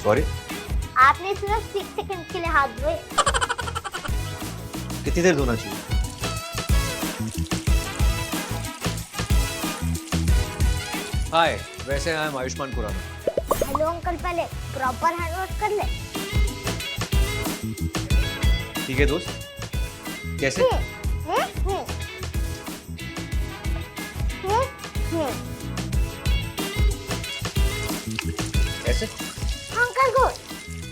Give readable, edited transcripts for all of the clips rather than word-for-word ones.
Sorry. आपने सिर्फ 6 second के लिए हाथ धोए। कितनी देर धोना चाहिए? हाय, वैसे I am Ayushmann Khurrana. Hello uncle, पहले प्रॉपर हैंड वॉश कर ले। ठीक है दोस्त, कैसे? कैसे? अंकल को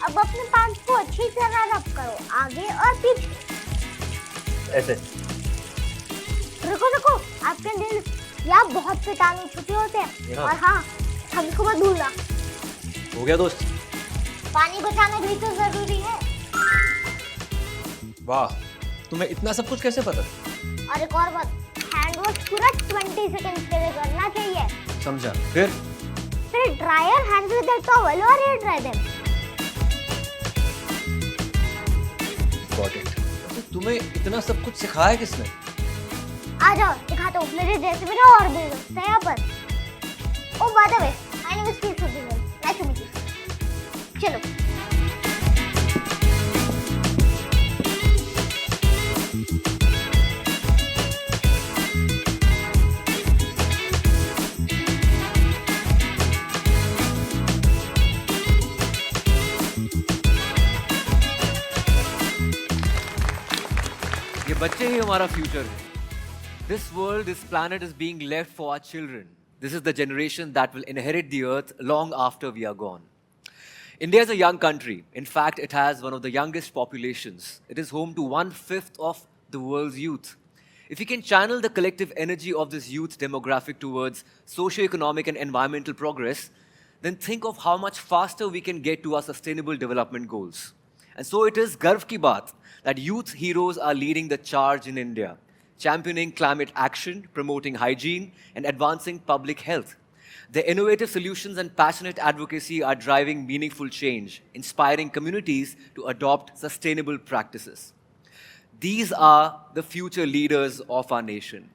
अब अपने पैंट को अच्छी तरह रब करो, आगे और पीछे। ऐसे? रुको रुको, आपके नेल यहाँ बहुत कीटाणु छुपे होते हैं। यहाँ? और हाँ, हमको मत भूलना। हो गया दोस्त? पानी बचाना भी तो जरूरी है। वाह, तुम्हें इतना सब कुछ कैसे पता? और एक और बात, हैंड वॉश पूरा 20 सेकंड के लिए करना चाहिए। समझा। फिर ड्रायर हैंडल द टॉवल और air dry them. Got it. तुम्हें इतना सब कुछ सिखाया किसने? आ जाओ दिखाता हूँ, मेरे जैसे मेरे और भी दोस्त हैं यहाँ पर। Oh by the way, my name is Kirti Singhal, nice to meet you. चलो। ये बच्चे ही हमारा फ्यूचर है. This world, this planet is being left for our children. This is the generation that will inherit the earth long after we are gone. India is a young country. In fact, it has one of the youngest populations. It is home to 1/5 of the world's youth. If we can channel the collective energy of this youth demographic towards socio-economic and environmental progress, then think of how much faster we can get to our sustainable development goals. And so it is garv ki baat that youth heroes are leading the charge in India, championing climate action, promoting hygiene, and advancing public health. Their innovative solutions and passionate advocacy are driving meaningful change, inspiring communities to adopt sustainable practices. These are the future leaders of our nation.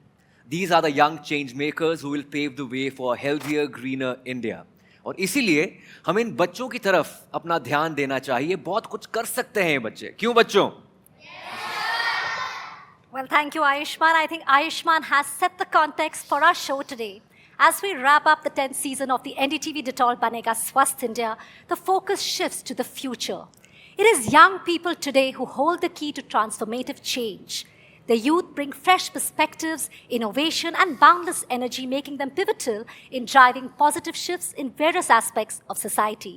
These are the young change makers who will pave the way for a healthier, greener India. और इसीलिए हमें इन बच्चों की तरफ अपना ध्यान देना चाहिए. बहुत कुछ कर सकते हैं ये बच्चे. क्यों बच्चों? Well, thank you, Ayushman. I think Ayushman has set the context for our show today. As we wrap up the 10th season of the NDTV Detol Banega Swasth India, the focus shifts to the future. It is young people today who hold the key to transformative change. The youth bring fresh perspectives, innovation, and boundless energy, making them pivotal in driving positive shifts in various aspects of society.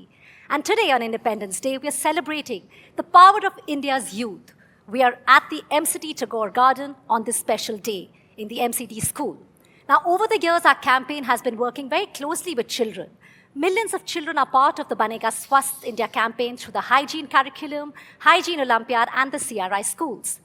And today on Independence Day, we are celebrating the power of India's youth. We are at the MCT Tagore Garden on this special day in the MCT school. Now, over the years, our campaign has been working very closely with children. Millions of children are part of the Banega Swasth India campaign through the Hygiene Curriculum, Hygiene Olympiad, and the CRI schools.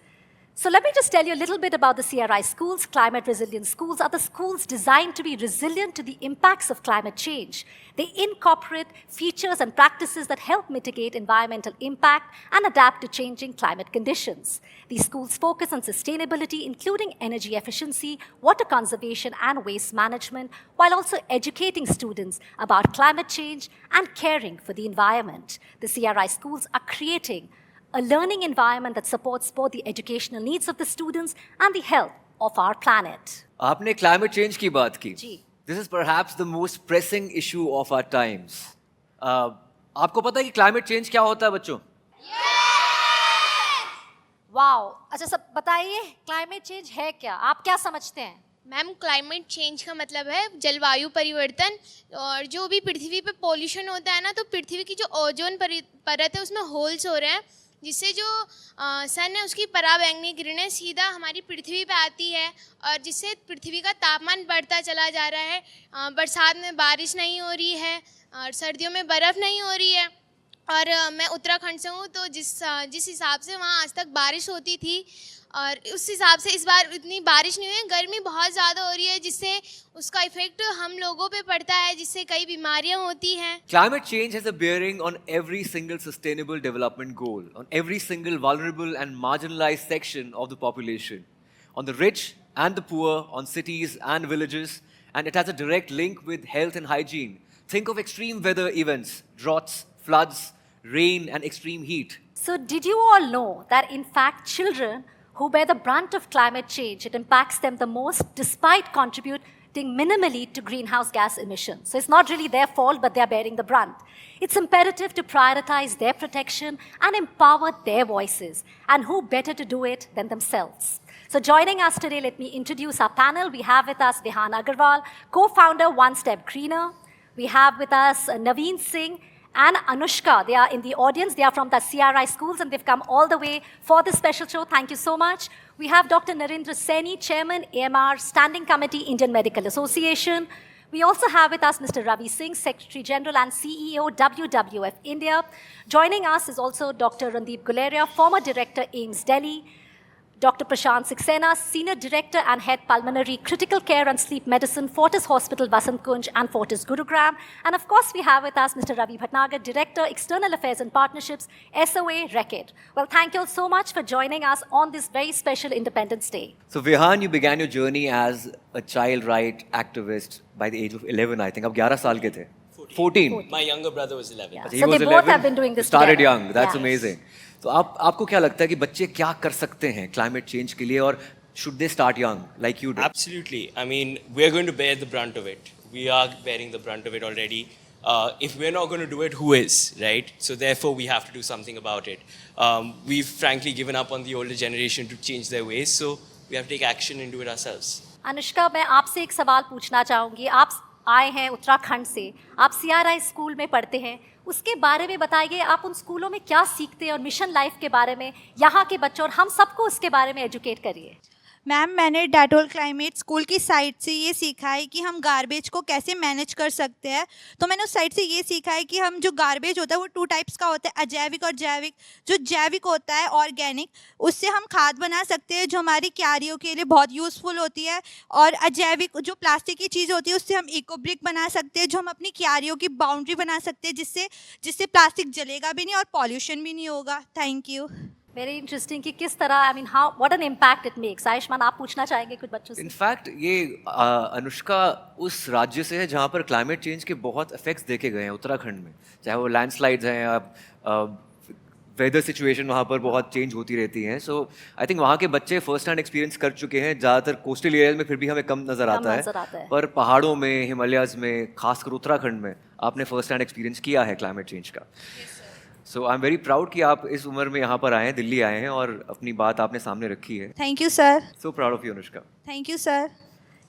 So let me just tell you a little bit about the CRI schools. Climate resilient schools are the schools designed to be resilient to the impacts of climate change. They incorporate features and practices that help mitigate environmental impact and adapt to changing climate conditions. These schools focus on sustainability, including energy efficiency, water conservation, and waste management, while also educating students about climate change and caring for the environment. The CRI schools are creating a learning environment that supports both the educational needs of the students and the health of our planet. आपने climate change की बात की. जी. This is perhaps the most pressing issue of our times. आपको पता है कि climate change क्या होता है बच्चों? वाओ, अच्छा सब बताइए क्लाइमेट चेंज है क्या? आप क्या समझते हैं? मैम, क्लाइमेट चेंज का मतलब है जलवायु परिवर्तन. और जो भी पृथ्वी पे पॉल्यूशन होता है ना, तो पृथ्वी की जो ओजोन परत है उसमें होल्स हो रहे हैं, जिससे जो सन है उसकी पराबैंगनी किरणें सीधा हमारी पृथ्वी पे आती है और जिससे पृथ्वी का तापमान बढ़ता चला जा रहा है. बरसात में बारिश नहीं हो रही है और सर्दियों में बर्फ़ नहीं हो रही है. और मैं उत्तराखंड से हूँ, तो जिस हिसाब से वहाँ आज तक बारिश होती थी और उस हिसाब से इस बार इतनी बारिश नहीं हुई है. गर्मी बहुत ज़्यादा हो रही है, जिससे उसका इफेक्ट हम लोगों पे पड़ता है, जिससे कई बीमारियां होती हैं. Climate change has a bearing on every single sustainable development goal, on every single vulnerable and marginalized section of the population, on the rich and the poor, on cities and villages, and it has a direct link with health and hygiene. Think of extreme weather events, droughts, floods, rain, and extreme heat. So, did you all know that in fact, children who bear the brunt of climate change, it impacts them the most despite contributing minimally to greenhouse gas emissions? So, it's not really their fault, but they're bearing the brunt. It's imperative to prioritize their protection and empower their voices. And who better to do it than themselves? So, joining us today, let me introduce our panel. We have with us Vihan Agarwal, co-founder One Step Greener. We have with us Naveen Singh and Anushka. They are in the audience. They are from the CRI schools and they've come all the way for this special show. Thank you so much. We have Dr. Narendra Saini, Chairman, AMR, Standing Committee, Indian Medical Association. We also have with us Mr. Ravi Singh, Secretary General and CEO, WWF India. Joining us is also Dr. Randeep Guleria, former Director, AIIMS Delhi. Dr. Prashant Saxena, Senior Director and Head Pulmonary Critical Care and Sleep Medicine, Fortis Hospital, Vasant Kunj and Fortis Gurugram. And of course, we have with us Mr. Ravi Bhatnagar, Director, External Affairs and Partnerships, SOA Reckitt. Well, thank you all so much for joining us on this very special Independence Day. So, Vihan, you began your journey as a child right activist by the age of 11, I think. Ab 11 saal ke the? 14. My younger brother was 11. Yeah. He So was they 11, both have been doing this started together. young. That's Yeah. amazing. तो आपको क्या लगता है कि बच्चे क्या कर सकते हैं क्लाइमेट चेंज के लिए और should they start young like you did? Absolutely. I mean, we're going to bear the brunt of it. We are bearing the brunt of it already. If we're not going to do it, who is, right? So therefore, we have to do something about it. We've frankly given up on the older generation to change their ways, so we have to take action and do it ourselves. Anushka, मैं आपसे एक सवाल पूछना चाहूँगी. आप आए हैं उत्तराखंड से, आप CRI स्कूल में पढ़ते हैं. उसके बारे में बताइए, आप उन स्कूलों में क्या सीखते हैं और मिशन लाइफ के बारे में यहाँ के बच्चों और हम सबको उसके बारे में एजुकेट करिए. मैम, मैंने डेटोल क्लाइमेट स्कूल की साइट से ये सीखा है कि हम गार्बेज को कैसे मैनेज कर सकते हैं. तो मैंने उस साइट से ये सीखा है कि हम जो गार्बेज होता है वो 2 टाइप्स का होता है, अजैविक और जैविक. जो जैविक होता है ऑर्गेनिक, उससे हम खाद बना सकते हैं जो हमारी क्यारियों के लिए बहुत यूज़फुल होती है. और अजैविक जो प्लास्टिक की चीज़ होती है उससे हम इको ब्रिक बना सकते हैं जो हम अपनी क्यारियों की बाउंड्री बना सकते हैं जिससे प्लास्टिक जलेगा भी नहीं और पॉल्यूशन भी नहीं होगा. Thank you. वेरी इंटरेस्टिंग कि किस तरह, I mean how what an impact it makes. Ayushman, आप पूछना चाहेंगे कुछ बच्चों से? इनफैक्ट ये अनुष्का उस राज्य से है जहाँ पर क्लाइमेट चेंज के बहुत इफेक्ट्स देखे गए हैं उत्तराखंड में. चाहे वो लैंडस्लाइड्स हैं या वेदर सिचुएशन वहाँ पर बहुत चेंज होती रहती हैं. सो आई थिंक वहाँ के बच्चे फर्स्ट हैंड एक्सपीरियंस कर चुके हैं. ज़्यादातर कोस्टल एरियाज में फिर भी हमें कम नज़र आता है, पर पहाड़ों में, हिमालयाज में, खासकर उत्तराखंड में आपने फर्स्ट हैंड एक्सपीरियंस किया है क्लाइमेट चेंज का. सो आई एम वेरी प्राउड कि आप इस उम्र में यहाँ पर आए हैं, दिल्ली आए हैं और अपनी बात आपने सामने रखी है. Thank you sir. So proud of you Anushka. Thank you sir.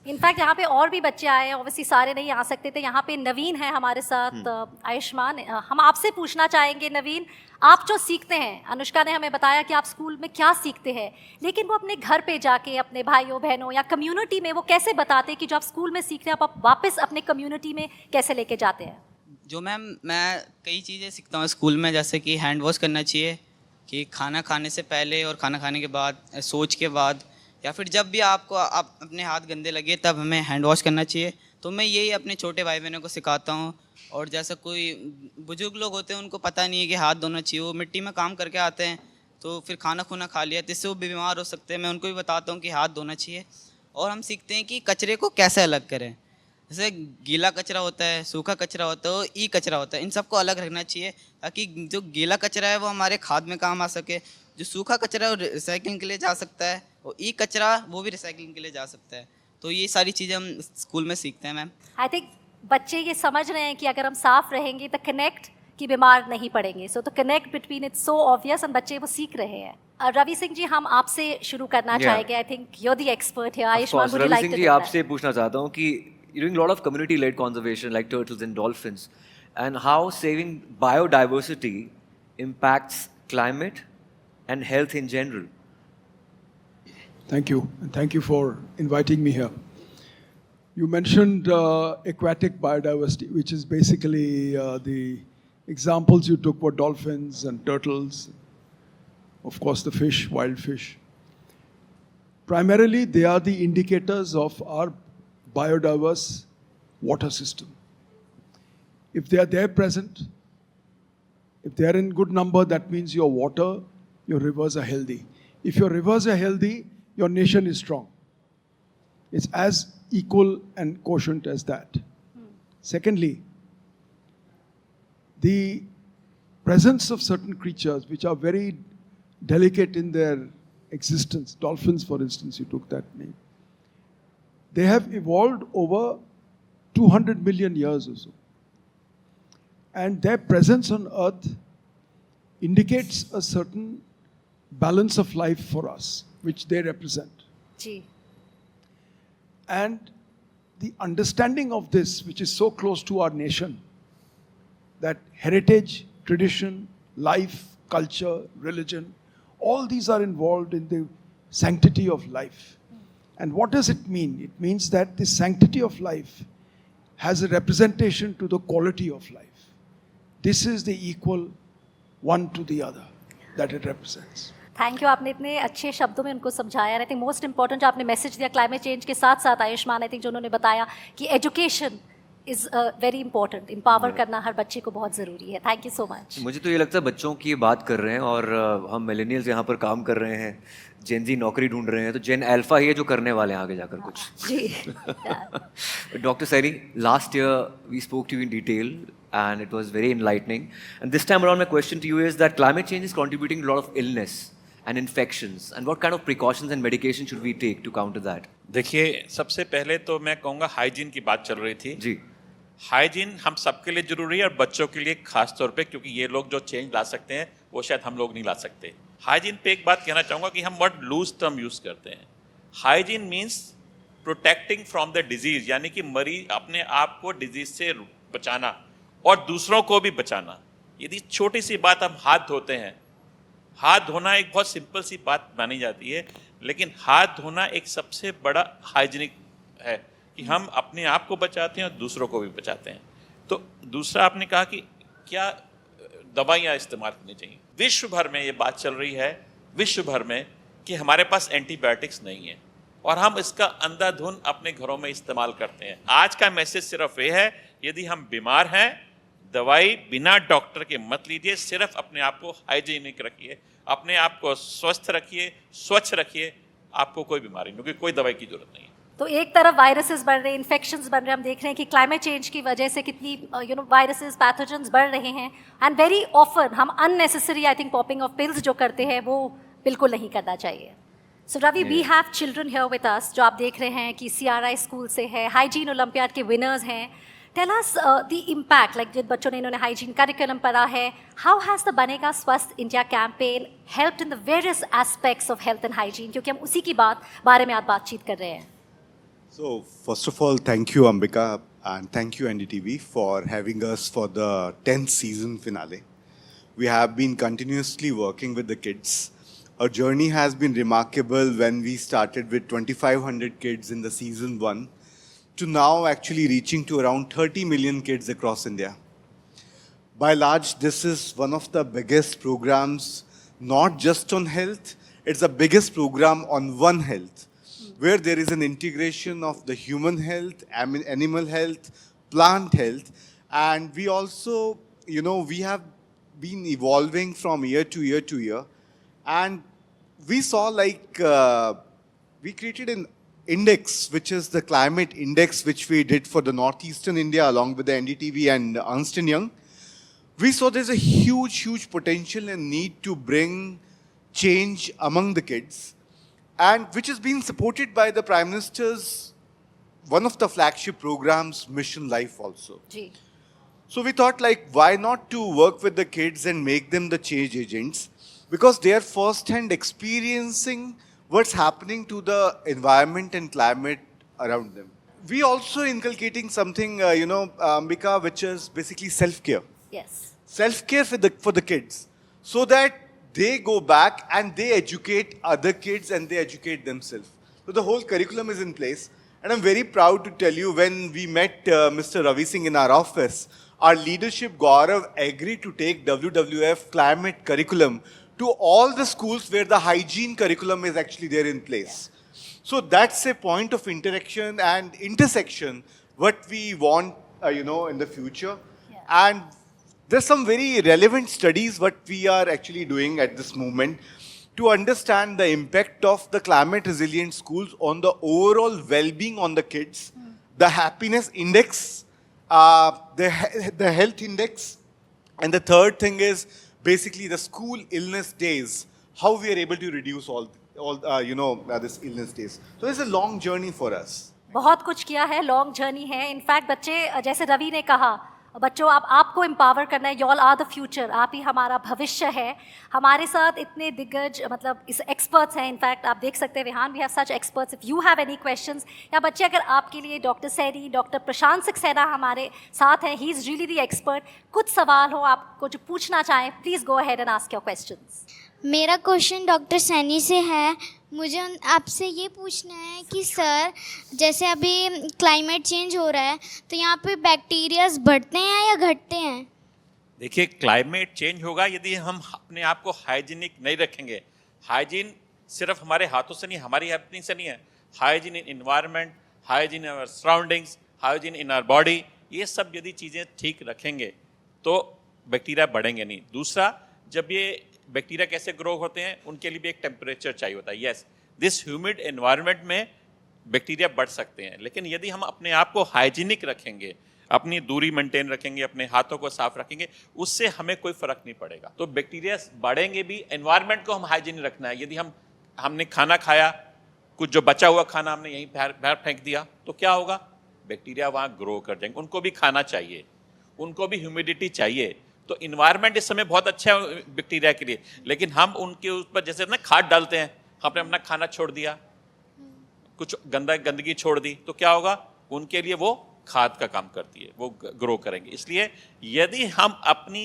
In fact यहाँ पे और भी बच्चे आए हैं, ऑब्वियसली सारे नहीं आ सकते थे. यहाँ पे नवीन है हमारे साथ. आयुष्मान, हम आपसे पूछना चाहेंगे नवीन, आप जो सीखते हैं, अनुष्का ने हमें बताया कि आप स्कूल में क्या सीखते हैं, लेकिन वो अपने घर पे जाके अपने भाइयों बहनों या कम्युनिटी में वो कैसे बताते हैं कि जो आप स्कूल में सीखते हैं आप वापस अपने कम्युनिटी में कैसे लेके जाते हैं? जो मैम, मैं कई चीज़ें सीखता हूँ स्कूल में, जैसे कि हैंड वॉश करना चाहिए, कि खाना खाने से पहले और खाना खाने के बाद, सोच के बाद, या फिर जब भी आपको अपने हाथ गंदे लगे तब हमें हैंड वॉश करना चाहिए. तो मैं यही अपने छोटे भाई बहनों को सिखाता हूँ. और जैसा कोई बुजुर्ग लोग होते हैं उनको पता नहीं है कि हाथ धोना चाहिए, वो मिट्टी में काम करके आते हैं तो फिर खाना खुना खा लिया तो इससे वो बीमार हो सकते हैं. मैं उनको भी बताता हूँ कि हाथ धोना चाहिए. और हम सीखते हैं कि कचरे को कैसे अलग करें. जैसे गीला कचरा होता है, सूखा कचरा होता है, ई कचरा होता है. इन सबको अलग रखना चाहिए ताकि जो गीला कचरा है वो हमारे खाद में काम आ सके, जो सूखा कचरा है वो रिसाइकलिंग के लिए जा सकता है, और ई कचरा वो भी रिसाइकलिंग के लिए जा सकता है. तो ये सारी चीज़ें हम स्कूल में सीखते हैं मैम. आई थिंक बच्चे ये समझ रहे हैं कि अगर हम साफ रहेंगे तो कनेक्ट कि बीमार नहीं पड़ेंगे. सो तो connect between it's so obvious and बच्चे वो सीख रहे हैं. रवि सिंह जी, हम आपसे शुरू करना चाहेंगे. I think you are the expert here. Ayushman, would you like to? Ravi Singh ji, आपसे पूछना चाहता हूँ कि you're doing a lot of community-led conservation like turtles and dolphins, and how saving biodiversity impacts climate and health in general. Thank you, and thank you for inviting me here. You mentioned aquatic biodiversity, which is basically the examples you took were dolphins and turtles, of course the fish, wild fish. Primarily, they are the indicators of our biodiverse water system. If they are there present, if they are in good number, that means your water, your rivers are healthy. If your rivers are healthy, your nation is strong. It's as equal and quotient as that. Secondly, the presence of certain creatures which are very delicate in their existence, dolphins for instance, you took that name, they have evolved over 200 million years or so. And their presence on Earth indicates a certain balance of life for us, which they represent. जी And the understanding of this, which is so close to our nation, that heritage, tradition, life, culture, religion, all these are involved in the sanctity of life. And what does it mean? It means that the sanctity of life has a representation to the quality of life. This is the equal one to the other that it represents. Thank you, आपने इतने अच्छे शब्दों में उनको समझाया. I think most important जो आपने message दिया क्लाइमेट चेंज के साथ साथ आयुष्मान, आई थिंक जो उन्होंने बताया कि education is very important, empower करना हर बच्चे को बहुत ज़रूरी है. Thank you so much. मुझे तो ये लगता है बच्चों की बात कर रहे हैं और हम मिलेनियल्स यहाँ पर काम कर रहे हैं, जेन जी नौकरी ढूंढ रहे हैं, तो जेन अल्फा ही है जो करने वाले हैं आगे जाकर कुछ. जी Dr. Saini, last year we spoke to you in detail and it was very enlightening. And this time around, my question to you is that climate change is contributing to a lot of illness and infections. And what kind of precautions and medication should we take to counter that? देखिए, सबसे पहले तो मैं कहूँगा hygiene की बात चल रही थी. जी. हाइजीन हम सबके लिए जरूरी है और बच्चों के लिए खास तौर पे, क्योंकि ये लोग जो चेंज ला सकते हैं वो शायद हम लोग नहीं ला सकते. हाइजीन पे एक बात कहना चाहूँगा कि हम वर्ड लूज टर्म यूज करते हैं. Hygiene means protecting from the disease, यानी कि मरीज अपने आप को डिजीज से बचाना और दूसरों को भी बचाना. यदि छोटी सी बात हम हाथ धोते हैं, हाथ धोना एक बहुत सिंपल सी बात मानी जाती है, लेकिन हाथ धोना एक सबसे बड़ा हाइजीनिक है कि हम अपने आप को बचाते हैं और दूसरों को भी बचाते हैं. तो दूसरा आपने कहा कि क्या दवाइयाँ इस्तेमाल करनी चाहिए. विश्व भर में ये बात चल रही है, विश्व भर में, कि हमारे पास एंटीबायोटिक्स नहीं है और हम इसका अंधाधुंध अपने घरों में इस्तेमाल करते हैं. आज का मैसेज सिर्फ ये है, यदि हम बीमार हैं, दवाई बिना डॉक्टर के मत लीजिए, सिर्फ अपने आप को हाइजीनिक रखिए, अपने आप को स्वस्थ रखिए, स्वच्छ रखिए, आपको कोई बीमारी नहीं, क्योंकि कोई दवाई की जरूरत नहीं है. तो एक तरफ वायरसेस बढ़ रहे हैं, इन्फेक्शंस बढ़ रहे हैं, हम देख रहे हैं कि क्लाइमेट चेंज की वजह से कितनी वायरसेस, पैथोजेंस बढ़ रहे हैं. एंड वेरी ऑफन हम unnecessary I think popping of pills जो करते हैं वो बिल्कुल नहीं करना चाहिए. So Ravi, we have children here with us जो आप देख रहे हैं कि CRI स्कूल से है, हाइजीन ओलंपियाड के विनर्स हैं. Tell us the impact, like जिन बच्चों ने इन्होंने हाइजीन करिकुलम पढ़ा है, हाउ हैज़ द बनेगा स्वस्थ India campaign helped in the various aspects of health and hygiene, क्योंकि हम उसी की बारे में आज बातचीत कर रहे हैं. So, first of all, thank you, Ambika, and thank you, NDTV, for having us for the 10th season finale. We have been continuously working with the kids. Our journey has been remarkable when we started with 2,500 kids in the season 1 to now actually reaching to around 30 million kids across India. By large, this is one of the biggest programs, not just on health, it's the biggest program on One Health, where there is an integration of the human health, animal health, plant health, and we also, we have been evolving from year to year to year, and we saw we created an index, which is the climate index, which we did for the northeastern India along with the NDTV and Ernst & Young. We saw there's a huge potential and need to bring change among the kids, and which is being supported by the Prime Minister's, one of the flagship programs, Mission Life also. Ji. So we thought why not to work with the kids and make them the change agents, because they are first-hand experiencing what's happening to the environment and climate around them. We also inculcating something, Ambika, which is basically self-care. Yes. Self-care for the kids, so that they go back and they educate other kids and they educate themselves. So the whole curriculum is in place. And I'm very proud to tell you, when we met Mr. Ravi Singh in our office, our leadership, Gaurav, agreed to take WWF climate curriculum to all the schools where the hygiene curriculum is actually there in place. So that's a point of interaction and intersection what we want, in the future. Yeah. And there's some very relevant studies what we are actually doing at this moment to understand the impact of the climate resilient schools on the overall well-being on the kids, the happiness index, the health index, And the third thing is basically the school illness days, how we are able to reduce all this illness days. So it's a long journey for us. बहुत कुछ किया है, long journey है. In fact बच्चे, जैसे रवि ने कहा, बच्चों आपको एम्पावर करना है. You all are the future, आप ही हमारा भविष्य है. हमारे साथ इतने दिग्गज मतलब इस एक्सपर्ट्स हैं. इनफैक्ट आप देख सकते हैं Vihaan, we have such experts. If you have any questions या बच्चे, अगर आपके लिए डॉक्टर सैनी, डॉक्टर प्रशांत सक्सेना हमारे साथ हैं. He is really the expert. कुछ सवाल हो आपको जो पूछना चाहें, please go ahead and ask your questions. मेरा क्वेश्चन डॉक्टर सैनी से है. मुझे आपसे ये पूछना है कि सर, जैसे अभी क्लाइमेट चेंज हो रहा है तो यहाँ पे बैक्टीरियाज बढ़ते हैं या घटते हैं? देखिए, क्लाइमेट चेंज होगा यदि हम अपने आप को हाइजीनिक नहीं रखेंगे. हाइजीन सिर्फ हमारे हाथों से नहीं, हमारी अपनी से नहीं है. Hygiene in environment, hygiene in our surroundings, hygiene in our body, ये सब यदि चीज़ें ठीक रखेंगे तो बैक्टीरिया बढ़ेंगे नहीं. दूसरा, जब ये बैक्टीरिया कैसे ग्रो होते हैं, उनके लिए भी एक टेम्परेचर चाहिए होता है. यस, दिस ह्यूमिड एनवायरनमेंट में बैक्टीरिया बढ़ सकते हैं, लेकिन यदि हम अपने आप को हाइजीनिक रखेंगे, अपनी दूरी मेंटेन रखेंगे, अपने हाथों को साफ रखेंगे, उससे हमें कोई फर्क नहीं पड़ेगा. तो बैक्टीरिया बढ़ेंगे भी. एनवायरनमेंट को हम हाइजीनिक रखना है. यदि हमने खाना खाया, कुछ जो बचा हुआ खाना हमने यहीं बाहर फेंक दिया, तो क्या होगा? बैक्टीरिया वहाँ ग्रो कर जाएंगे. उनको भी खाना चाहिए, उनको भी ह्यूमिडिटी चाहिए. तो इन्वायरमेंट इस समय बहुत अच्छा है बैक्टीरिया के लिए, लेकिन हम उनके ऊपर जैसे ना खाद डालते हैं, हमने अपना खाना छोड़ दिया, कुछ गंदगी छोड़ दी, तो क्या होगा? उनके लिए वो खाद का काम करती है, वो ग्रो करेंगे. इसलिए यदि हम अपनी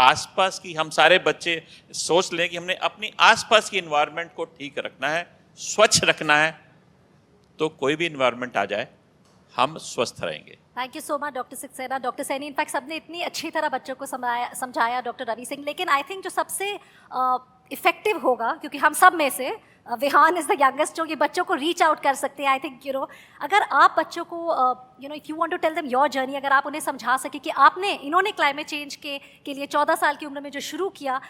आसपास की, हम सारे बच्चे सोच लें कि हमने अपनी आसपास की इन्वायरमेंट को ठीक रखना है, स्वच्छ रखना है, तो कोई भी इन्वायरमेंट आ जाए हम स्वस्थ रहेंगे. Thank you so much doctor Saxena, doctor Saini. In fact सबने इतनी अच्छी तरह बच्चों को समझाया डॉक्टर रवि सिंह. लेकिन आई थिंक जो सबसे इफेक्टिव होगा, क्योंकि हम सब में से विहान इज़ द यंगेस्ट जो ये बच्चों को रीच आउट कर सकते हैं. आई थिंक अगर आप बच्चों को if you want to tell them your journey, अगर आप उन्हें समझा सके कि इन्होंने क्लाइमेट चेंज के लिए 14 साल की उम्र में जो शुरू किया,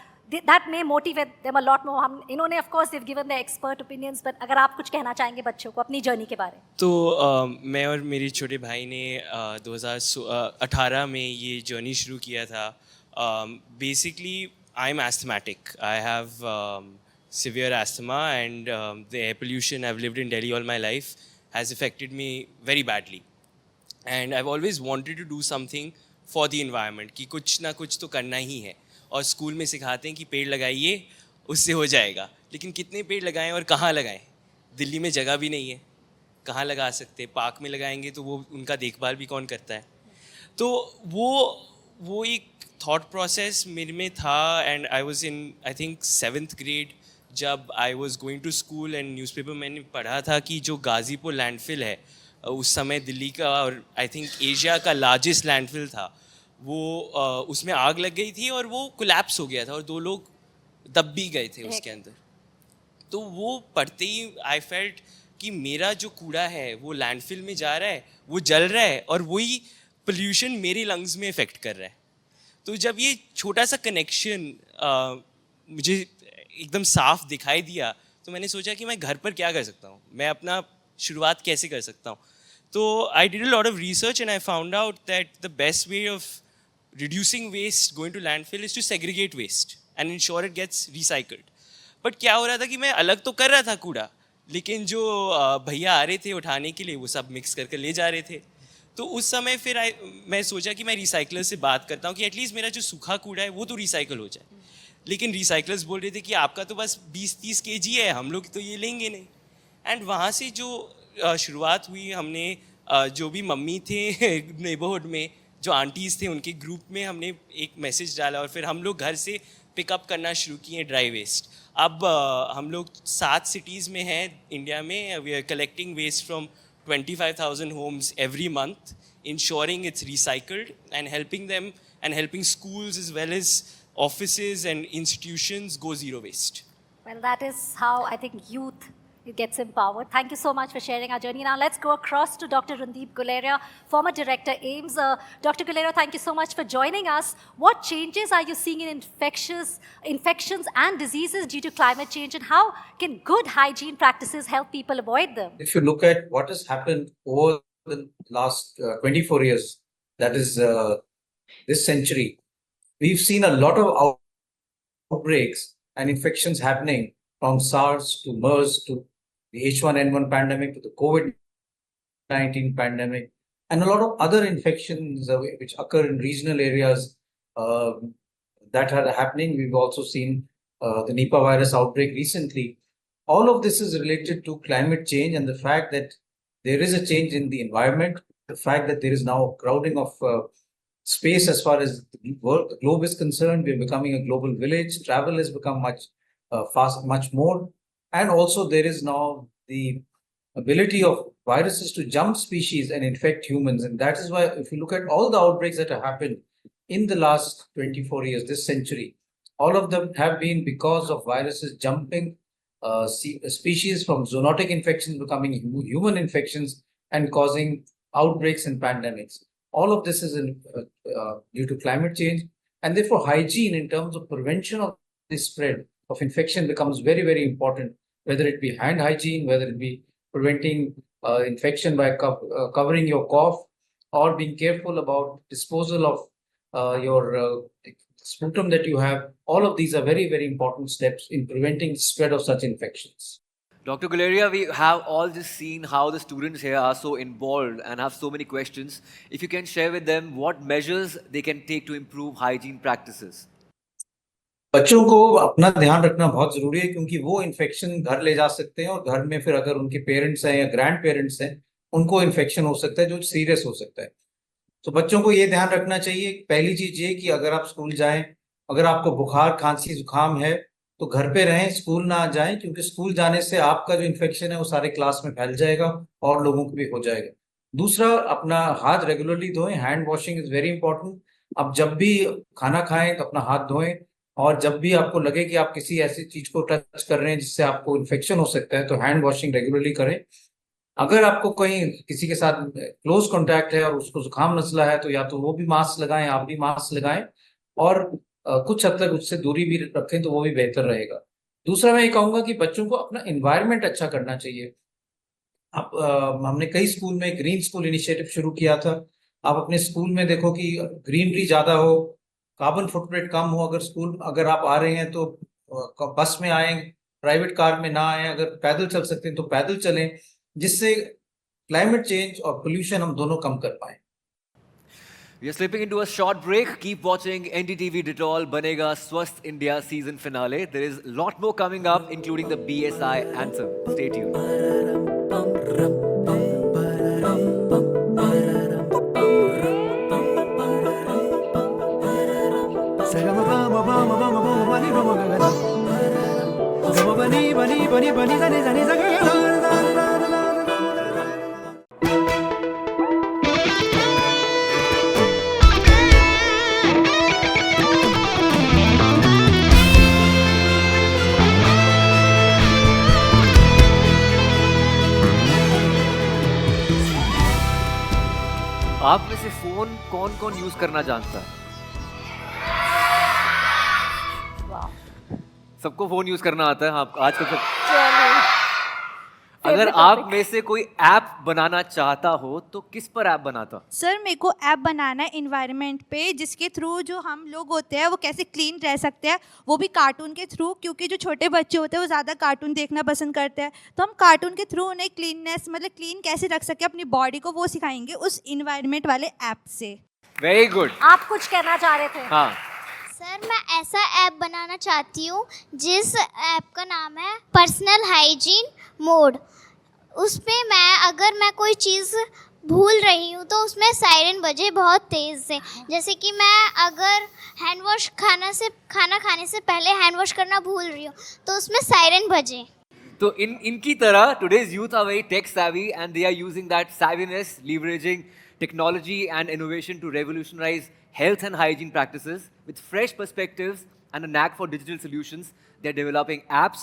that may motivate them a lot more. इन्होंने of course they've given their expert opinions, but अगर आप कुछ कहना चाहेंगे बच्चों को अपनी जर्नी के बारे में. तो मैं और मेरे छोटे भाई ने 2018 में ये जर्नी शुरू किया था. Basically I am asthmatic. I have severe asthma, and the air pollution, I've lived in Delhi all my life, has affected me very badly. And I've always wanted to do something for the environment, कि कुछ ना कुछ तो करना ही है. और school में सिखाते हैं कि पेड़ लगाइए, उससे हो जाएगा. लेकिन कितने पेड़ लगाएं और कहाँ लगाएं? दिल्ली में जगह भी नहीं है, कहाँ लगा सकते? पार्क में लगाएंगे तो वो उनका देखभाल भी कौन करता है? तो वो एक थॉट प्रोसेस मेरे में था. And I was in I think 7th grade जब I was going to school, and newspaper मैंने पढ़ा था कि जो गाज़ीपुर लैंडफिल है, उस समय दिल्ली का और आई थिंक एशिया का लार्जेस्ट लैंडफिल था, वो उसमें आग लग गई थी और वो कोलैप्स हो गया था और 2 लोग दब भी गए थे उसके अंदर. तो वो पढ़ते ही आई फेल्ट कि मेरा जो कूड़ा है वो लैंडफिल में जा रहा है, वो जल रहा है और वही पोल्यूशन मेरे लंग्स में इफेक्ट कर रहा है. तो जब ये छोटा सा कनेक्शन मुझे एकदम साफ दिखाई दिया, तो मैंने सोचा कि मैं घर पर क्या कर सकता हूँ, मैं अपना शुरुआत कैसे कर सकता हूँ. तो I did a lot of research and I found out that the best way of reducing waste going to landfill is to segregate waste and ensure it gets recycled. But क्या हो रहा था कि मैं अलग तो कर रहा था कूड़ा, लेकिन जो भैया आ रहे थे उठाने के लिए वो सब मिक्स करके ले जा रहे थे. तो उस समय फिर मैं सोचा कि मैं रिसाइकलर से बात करता हूँ कि एटलीस्ट मेरा जो सूखा कूड़ा है वो तो रिसाइकल हो जाए. लेकिन रिसाइकलर्स बोल रहे थे कि आपका तो बस 20-30 kg है, हम लोग तो ये लेंगे नहीं. एंड वहाँ से जो शुरुआत हुई, हमने जो भी मम्मी थे नेबरहुड में, जो आंटीज़ थे, उनके ग्रुप में हमने एक मैसेज डाला और फिर हम लोग घर से पिकअप करना शुरू किए ड्राई वेस्ट. अब हम लोग 7 cities में हैं इंडिया में. We are collecting waste from 25,000 homes every month, ensuring it's recycled and helping them and helping schools as well as offices and institutions go zero waste. Well, that is how I think youth gets empowered. Thank you so much for sharing our journey. Now let's go across to Dr. Randeep Guleria, former director AIIMS. Dr. Guleria, thank you so much for joining us. What changes are you seeing in infections and diseases due to climate change, and how can good hygiene practices help people avoid them? If you look at what has happened over the last 24 years, that is this century, we've seen a lot of outbreaks and infections happening from SARS to MERS to the H1N1 pandemic to the COVID-19 pandemic, and a lot of other infections which occur in regional areas that are happening. We've also seen the Nipah virus outbreak recently. All of this is related to climate change and the fact that there is a change in the environment, the fact that there is now a crowding of space as far as the globe is concerned. We're becoming a global village. Travel has become much more. And also there is now the ability of viruses to jump species and infect humans. And that is why if you look at all the outbreaks that have happened in the last 24 years, this century, all of them have been because of viruses jumping species from zoonotic infections becoming human infections and causing outbreaks and pandemics. All of this is due to climate change, and therefore hygiene in terms of prevention of the spread of infection becomes very, very important, whether it be hand hygiene, whether it be preventing infection by covering your cough, or being careful about disposal of your sputum that you have. All of these are very, very important steps in preventing the spread of such infections. Dr. Guleria, we have all just seen how the students here are so involved and have so many questions. If you can share with them what measures they can take to improve hygiene practices. बच्चों को अपना ध्यान रखना बहुत जरूरी है, क्योंकि वो इन्फेक्शन घर ले जा सकते हैं और घर में फिर अगर उनके पेरेंट्स हैं या ग्रैंड पेरेंट्स हैं, उनको इन्फेक्शन हो सकता है जो सीरियस हो सकता है. तो बच्चों को ये ध्यान रखना चाहिए. पहली चीज ये कि अगर आप स्कूल जाएं, अगर आपको बुखार खांसी जुकाम है तो घर पे रहें, स्कूल ना जाएं, क्योंकि स्कूल जाने से आपका जो इन्फेक्शन है वो सारे क्लास में फैल जाएगा और लोगों को भी हो जाएगा. दूसरा, अपना हाथ रेगुलरली धोएं. Hand washing is very important. आप जब भी खाना खाएं तो अपना हाथ धोएं, और जब भी आपको लगे कि आप किसी ऐसी चीज को टच कर रहे हैं जिससे आपको इन्फेक्शन हो सकता है तो हैंड वॉशिंग रेगुलरली करें. अगर आपको कहीं किसी के साथ क्लोज कॉन्टैक्ट है और उसको जुकाम नजला है तो या तो वो भी मास्क लगाएं, आप भी मास्क लगाएं, और कुछ हद तक उससे दूरी भी रखें तो वो भी बेहतर रहेगा. दूसरा, मैं ये कहूँगा कि बच्चों को अपना इन्वायरमेंट अच्छा करना चाहिए. हमने कई स्कूल में ग्रीन स्कूल इनिशिएटिव शुरू किया था. आप अपने स्कूल में देखो कि ग्रीनरी ज्यादा हो, कार्बन फुटप्रिंट कम हो. अगर आप आ रहे हैं तो बस में आए, प्राइवेट कार में ना आए. अगर पैदल चल सकते हैं तो पैदल चलें, जिससे क्लाइमेट चेंज और पोल्यूशन हम दोनों कम कर पाए. We are slipping into a short break. Keep watching NDTV Detol Banega Swasth India season finale. There is a lot more coming up, including the BSI anthem. Stay tuned. आप में से phone कौन कौन use करना जानता है? सबको phone use करना आता है. हाँ, आजकल सब. अगर आप में से कोई ऐप बनाना चाहता हो तो किस पर ऐप बनाता? सर, मेरे को ऐप बनाना है इन्वायरमेंट पे, जिसके थ्रू जो हम लोग होते हैं वो कैसे क्लीन रह सकते हैं, वो भी कार्टून के थ्रू. क्योंकि जो छोटे बच्चे होते हैं वो ज़्यादा कार्टून देखना पसंद करते हैं, तो हम कार्टून के थ्रू उन्हें क्लीननेस, मतलब क्लीन कैसे रख सके अपनी बॉडी को, वो सिखाएंगे उस इन्वायरमेंट वाले ऐप से. Very good. आप कुछ कहना चाह रहे थे? हाँ सर, मैं ऐसा ऐप बनाना चाहती हूँ जिस ऐप का नाम है पर्सनल हाइजीन मोड. उस पर अगर मैं कोई चीज़ भूल रही हूँ तो उसमें सायरन बजे बहुत तेज़ से. जैसे कि मैं अगर हैंड वॉश खाना खाने से पहले हैंड वॉश करना भूल रही हूँ तो उसमें सायरन बजे. तो इनकी तरह today's youth are very tech savvy and they are using that savviness, leveraging technology and innovation to revolutionize health and hygiene practices with fresh perspectives and a knack for digital solutions. They're developing apps,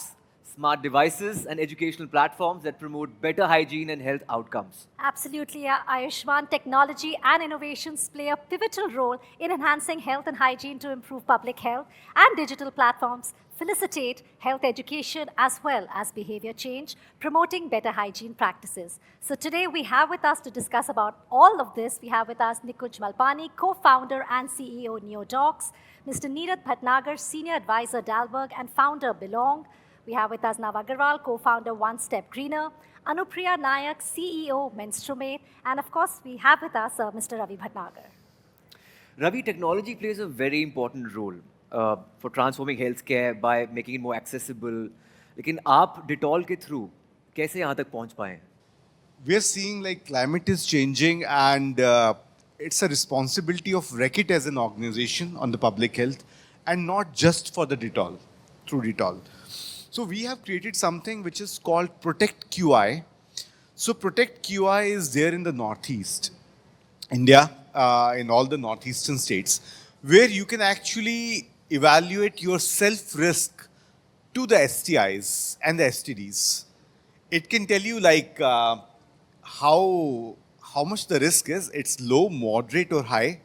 smart devices, and educational platforms that promote better hygiene and health outcomes. Absolutely, Ayushman. Technology and innovations play a pivotal role in enhancing health and hygiene to improve public health, and digital platforms facilitate health education as well as behavior change, promoting better hygiene practices. So today we have with us to discuss about all of this, we have with us Nikunj Malpani, co-founder and CEO NeoDocs, Mr. Neerath Bhatnagar, senior advisor Dalberg and founder Belong. We have with us Nav Agarwal, co-founder One Step Greener, Anupriya Nayak, CEO Menstrumate, and of course we have with us Mr. Ravi Bhatnagar. Ravi, technology plays a very important role for transforming healthcare by making it more accessible. लेकिन आप Dettol के through कैसे यहाँ तक पहुँच पाए? We are seeing like climate is changing, and it's a responsibility of Reckitt as an organization on the public health, and not just for the Dettol, through Dettol. So we have created something which is called Protect QI. So Protect QI is there in the Northeast India, in all the northeastern states, where you can actually evaluate your self-risk to the STIs and the STDs. It can tell you like how much the risk is. It's low, moderate or high.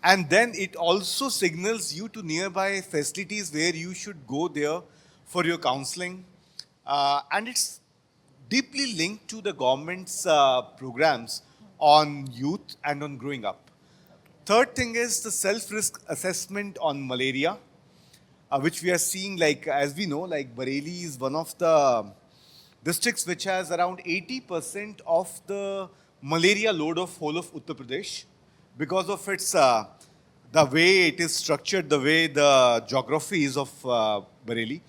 And then it also signals you to nearby facilities where you should go there for your counseling. And it's deeply linked to the government's programs on youth and on growing up. Third thing is the self-risk assessment on malaria, which we are seeing, like, as we know, like Bareilly is one of the districts which has around 80% of the malaria load of whole of Uttar Pradesh, because of its, the way it is structured, the way the geography is of Bareilly.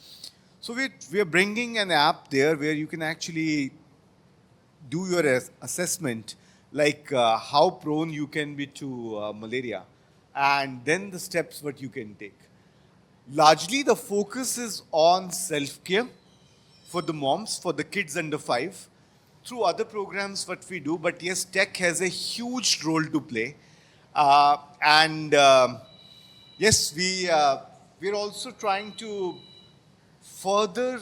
So we are bringing an app there where you can actually do your assessment, like how prone you can be to malaria, and then the steps what you can take. Largely the focus is on self-care for the moms, for the kids under 5, through other programs what we do, but yes, tech has a huge role to play. Yes, we're also trying to further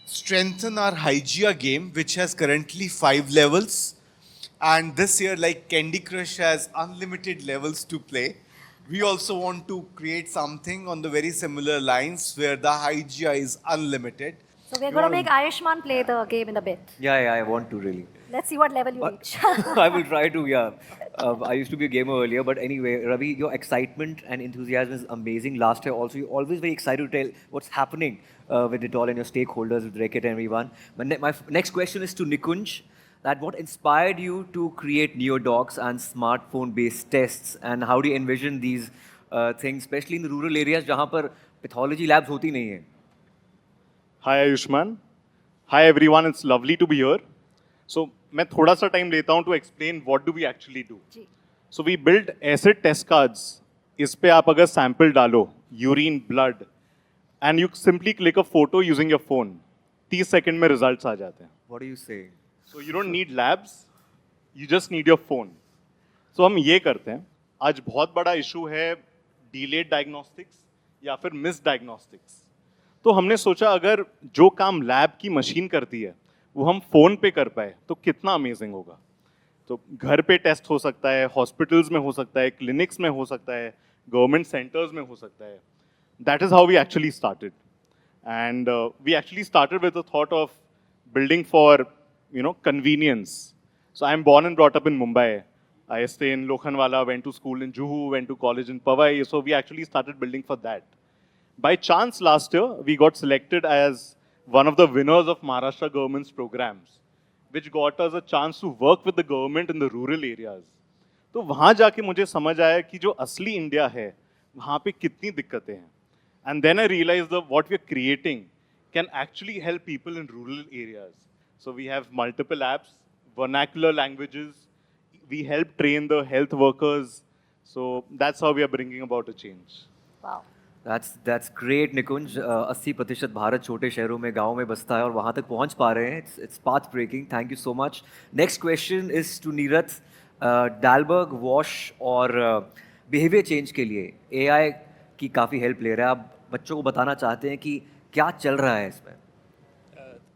strengthen our Hygia game, which has currently 5 levels. And this year, like Candy Crush has unlimited levels to play. We also want to create something on the very similar lines where the Hygia is unlimited. So we're going to make Ayushman play the game in a bit. Yeah, I want to really. Let's see what level you reach. I will try to, yeah. I used to be a gamer earlier, but anyway, Ravi, your excitement and enthusiasm is amazing. Last year also, you're always very excited to tell what's happening with Dettol and your stakeholders, with Reckitt and everyone. My next question is to Nikunj, that what inspired you to create NeoDocs and smartphone-based tests, and how do you envision these things, especially in the rural areas जहाँ पर pathology labs होती नहीं है? Hi Ayushman. Hi everyone, it's lovely to be here. So मैं थोड़ा सा time लेता हूँ to explain what do we actually do. So we build ऐसे test cards. इस पे आप अगर sample डालो, urine, blood, and you simply click a photo using your phone, 30 seconds में results आ जाते हैं. What do you say? So you don't need labs, you just need your phone. So हम ये करते हैं. आज बहुत बड़ा issue है delayed diagnostics या फिर misdiagnostics. तो हमने सोचा अगर जो काम लैब की मशीन करती है वो हम फ़ोन पे कर पाए तो कितना अमेजिंग होगा. तो घर पे टेस्ट हो सकता है, हॉस्पिटल्स में हो सकता है, क्लिनिक्स में हो सकता है, गवर्नमेंट सेंटर्स में हो सकता है. That is how we actually started. And we actually started with the thought of building for convenience. So I am born and brought up in Mumbai. I stay in Lokhandwala, went to school in Juhu, went to college in Powai. So we actually started building for that. By chance last year, we got selected as one of the winners of Maharashtra government's programs, which got us a chance to work with the government in the rural areas. तो वहाँ जाके मुझे समझ आया कि जो असली India है, वहाँ पे कितनी दिक्कतें हैं. And then I realized that what we are creating can actually help people in rural areas. So we have multiple apps, vernacular languages. We help train the health workers. So that's how we are bringing about a change. Wow. That's great, Nikunj. 80% Bharat छोटे शहरों में, गाँव में बसता है और वहाँ तक पहुँच पा रहे हैं. It's path breaking. Thank you so much. Next question is to Neerath. Dalberg, Wash और behavior change के लिए AI की काफ़ी help ले रहा है. आप बच्चों को बताना चाहते हैं कि क्या चल रहा है इसमें?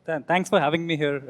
Thanks for having me here,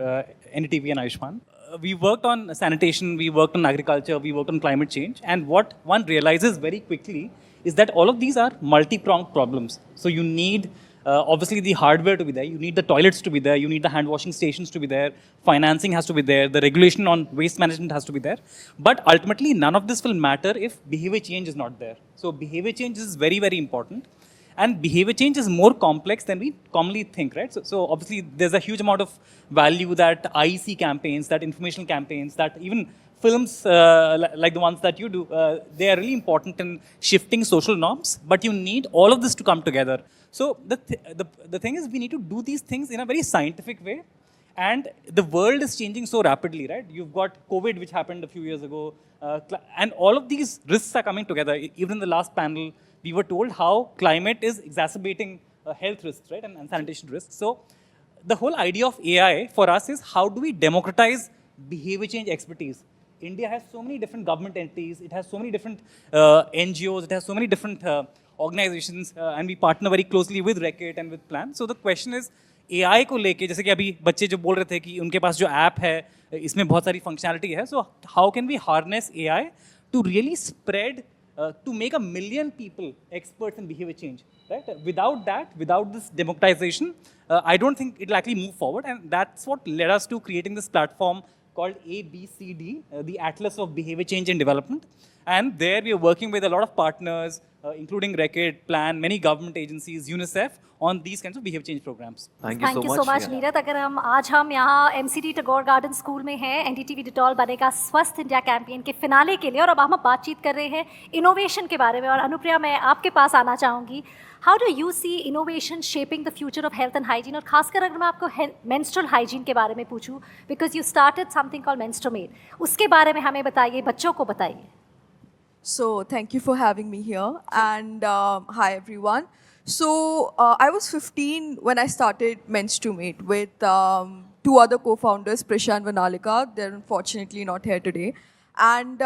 NDTV and Ayushman. We worked on sanitation, we worked on agriculture, we worked on climate change, and what one realizes very quickly is that all of these are multi-pronged problems. So you need obviously the hardware to be there, you need the toilets to be there, you need the hand washing stations to be there, financing has to be there, the regulation on waste management has to be there. But ultimately, none of this will matter if behavior change is not there. So behavior change is very, very important. And behavior change is more complex than we commonly think, right? So obviously, there's a huge amount of value that IEC campaigns, that informational campaigns, that even films like the ones that you do, they are really important in shifting social norms, but you need all of this to come together. So the thing is, we need to do these things in a very scientific way. And the world is changing so rapidly, right? You've got COVID, which happened a few years ago, and all of these risks are coming together. Even in the last panel, we were told how climate is exacerbating health risks, right, and sanitation risks. So the whole idea of AI for us is how do we democratize behavior change expertise? India has so many different government entities, it has so many different NGOs, it has so many different organizations, and we partner very closely with Reckitt and with Plan. So the question is, AI को लेके, जैसे कि अभी बच्चे जो बोल रहे थे कि उनके पास जो ऐप है इसमें बहुत सारी फंक्शनैलिटी है, so how can we harness AI to really spread to make 1 million people experts in behavior change, right? Without that, without this democratization, I don't think it'll actually move forward, and that's what led us to creating this platform called ABCD, the Atlas of Behavior Change and Development. And there we are working with a lot of partners, including Reckitt, Plan, many government agencies, UNICEF, on these kinds of behavior change programs. Thank you Thank so you much. so much, Neeraj. अगर आज हम यहाँ MCD Tagore garden school में हैं, NDTV Dettol बनेगा स्वस्थ India campaign के finale के लिए, और अब हम बातचीत कर रहे हैं इनोवेशन के बारे में. और अनुप्रिया, मैं आपके पास आना चाहूँगी. How do you see innovation shaping the future of health and hygiene? और खासकर अगर मैं आपको मेंस्ट्रुअल हाइजीन के बारे में पूछूँ, because you started something called menstromate, उसके बारे में हमें बताइए, बच्चों को बताइए. So thank you for having me here, and hi everyone. So I was 15 when I started Menstrumate with two other co-founders, Prisha and Vanalika. They're unfortunately not here today. And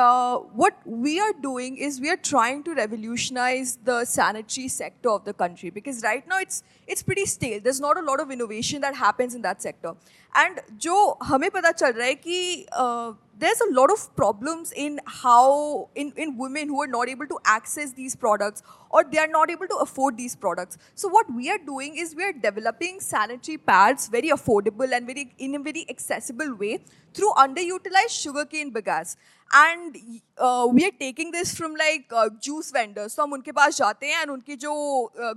what we are doing is we are trying to revolutionize the sanitary sector of the country, because right now it's pretty stale. There's not a lot of innovation that happens in that sector. And जो हमें पता चल रहा है कि there's a lot of problems in how in women who are not able to access these products, or they are not able to afford these products. So what we are doing is we are developing sanitary pads very affordable and in a very accessible way through underutilized sugarcane bagasse. And we are taking this from like juice vendors. So हम उनके पास जाते हैं and उनकी जो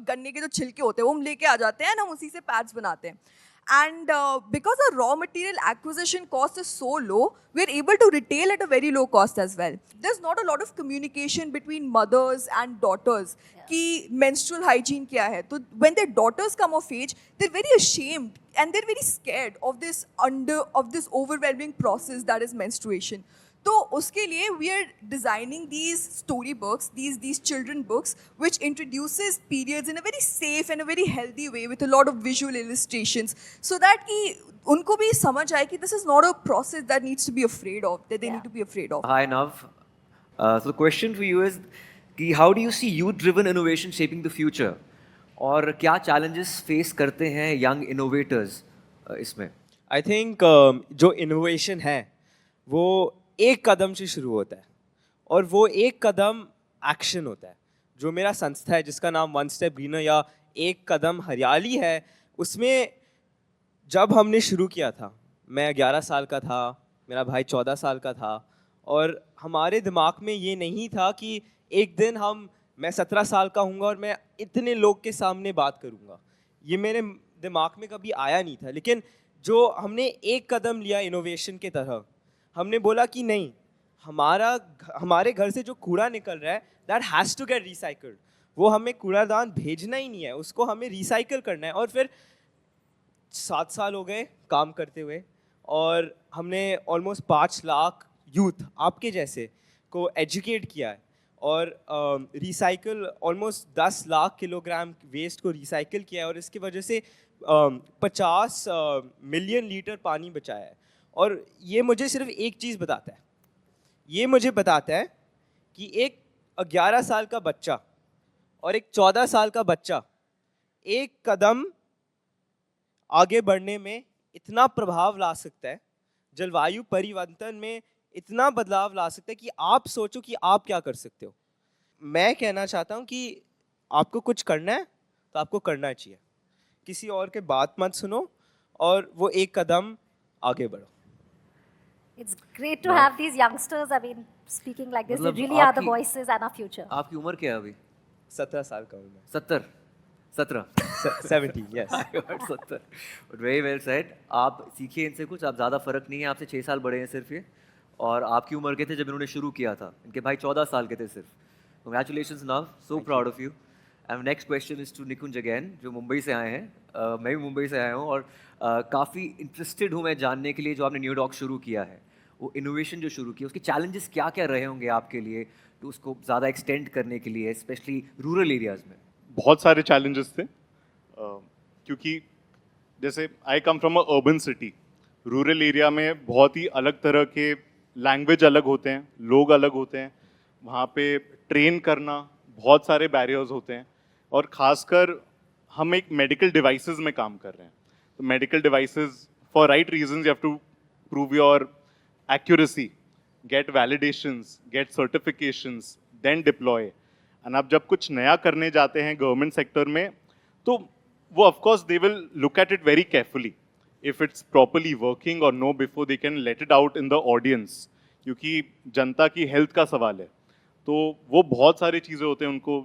गन्ने के जो छिलके होते हैं वो हम लेके आ जाते हैं and हम उसी से pads बनाते हैं. And because our raw material acquisition cost is so low, we're able to retail at a very low cost as well. There's not a lot of communication between mothers and daughters कि menstrual hygiene क्या है. So when their daughters come of age, they're very ashamed and they're very scared of this overwhelming process that is menstruation. तो उसके लिए we are designing these story books, these children books, which introduces periods in a very safe and a very healthy way with a lot of visual illustrations, so that कि उनको भी समझ आए कि this is not a process that needs to be afraid of, that they need to be afraid of. Hi, Nav. So the question for you is, कि how do you see youth-driven innovation shaping the future? और क्या challenges face करते हैं young innovators इसमें? I think जो innovation है वो एक कदम से शुरू होता है, और वो एक कदम एक्शन होता है. जो मेरा संस्था है जिसका नाम वन स्टेप ग्रीनर या एक कदम हरियाली है, उसमें जब हमने शुरू किया था, मैं 11 साल का था, मेरा भाई 14 साल का था, और हमारे दिमाग में ये नहीं था कि एक दिन मैं 17 साल का हूँगा और मैं इतने लोग के सामने बात करूँगा. ये मेरे दिमाग में कभी आया नहीं था. लेकिन जो हमने एक कदम लिया इनोवेशन के तरह, हमने बोला कि नहीं, हमारे घर से जो कूड़ा निकल रहा है that has to get recycled. वो हमें कूड़ादान भेजना ही नहीं है, उसको हमें रिसाइकल करना है. और फिर 7 साल हो गए काम करते हुए, और हमने ऑलमोस्ट 5 लाख यूथ आपके जैसे को एजुकेट किया है, और recycle almost 10 lakh kilogram waste को रिसाइकल किया है, और इसकी वजह से 50 मिलियन लीटर पानी बचाया है. और ये मुझे सिर्फ एक चीज़ बताता है, ये मुझे बताता है कि एक 11 साल का बच्चा और एक 14 साल का बच्चा एक कदम आगे बढ़ने में इतना प्रभाव ला सकता है, जलवायु परिवर्तन में इतना बदलाव ला सकता है कि आप सोचो कि आप क्या कर सकते हो। मैं कहना चाहता हूँ कि आपको कुछ करना है तो आपको करना चाहिए, किसी और के बात मत सुनो और वो एक कदम आगे बढ़ो। It's great to have these youngsters, I mean, speaking like this. They मतलब really are the आपकी- voices and our future. आपकी उम्र क्या है अभी? 17 साल का हूँ मैं। 17 70, yes. 70 very well said. आप सीखिए इनसे कुछ, आप ज़्यादा फ़र्क नहीं है, आपसे 6 साल बड़े हैं सिर्फ ये, और आपकी उम्र के थे जब इन्होंने शुरू किया था, इनके भाई 14 साल के थे सिर्फ। Congratulations Nav, so proud of you. And next question is to Nikunj again, जो मुंबई से आए हैं। मैं भी मुंबई से आया हूँ और काफ़ी इंटरेस्टेड हूँ मैं जानने के लिए जो आपने न्यू डॉक शुरू किया है, वो इनोवेशन जो शुरू किया, उसके चैलेंजेस क्या क्या रहे होंगे आपके लिए तो उसको ज़्यादा एक्सटेंड करने के लिए, स्पेशली रूरल एरियाज़ में? बहुत सारे चैलेंजेस थे, क्योंकि जैसे I come from a urban city, rural area में बहुत ही अलग तरह के लैंग्वेज अलग होते हैं, लोग अलग होते हैं, वहाँ पे ट्रेन करना बहुत सारे बैरियर्स होते हैं, और ख़ासकर हम एक मेडिकल डिवाइसेस में काम कर रहे हैं, तो medical devices for right reasons you have to prove your accuracy, get validations, get certifications, then deploy. And अब जब कुछ नया करने जाते हैं गवर्नमेंट सेक्टर में, तो वो of course they will look at it very carefully if it's properly working or no before they can let it out in the audience, क्योंकि जनता की हेल्थ का सवाल है। तो वो बहुत सारी चीज़ें होते हैं, उनको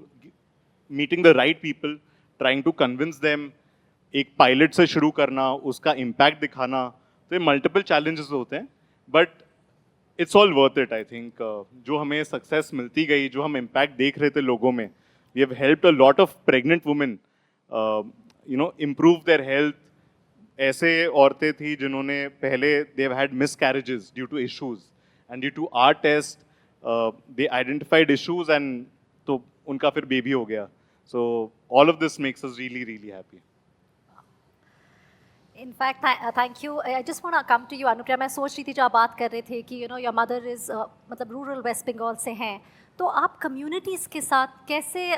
meeting the right people, trying to convince them, एक पायलट से शुरू करना, उसका इम्पैक्ट दिखाना, तो ये मल्टीपल चैलेंजेस होते हैं, but it's all worth it. I think जो हमें सक्सेस मिलती गई, जो हम इम्पैक्ट देख रहे थे लोगों में, we have helped a lot of pregnant women you know improve their health. ऐसे औरतें थी जिन्होंने पहले they have had miscarriages due to issues, and due to our test they identified issues, and तो उनका फिर बेबी हो गया। So all of this makes us really really happy. In fact, thank you. I just want to come to you, Anupriya. मैं सोच रही थी जो आप बात कर रहे थे कि you know your mother is मतलब रूरल वेस्ट बंगाल से हैं, तो आप कम्युनिटीज़ के साथ कैसे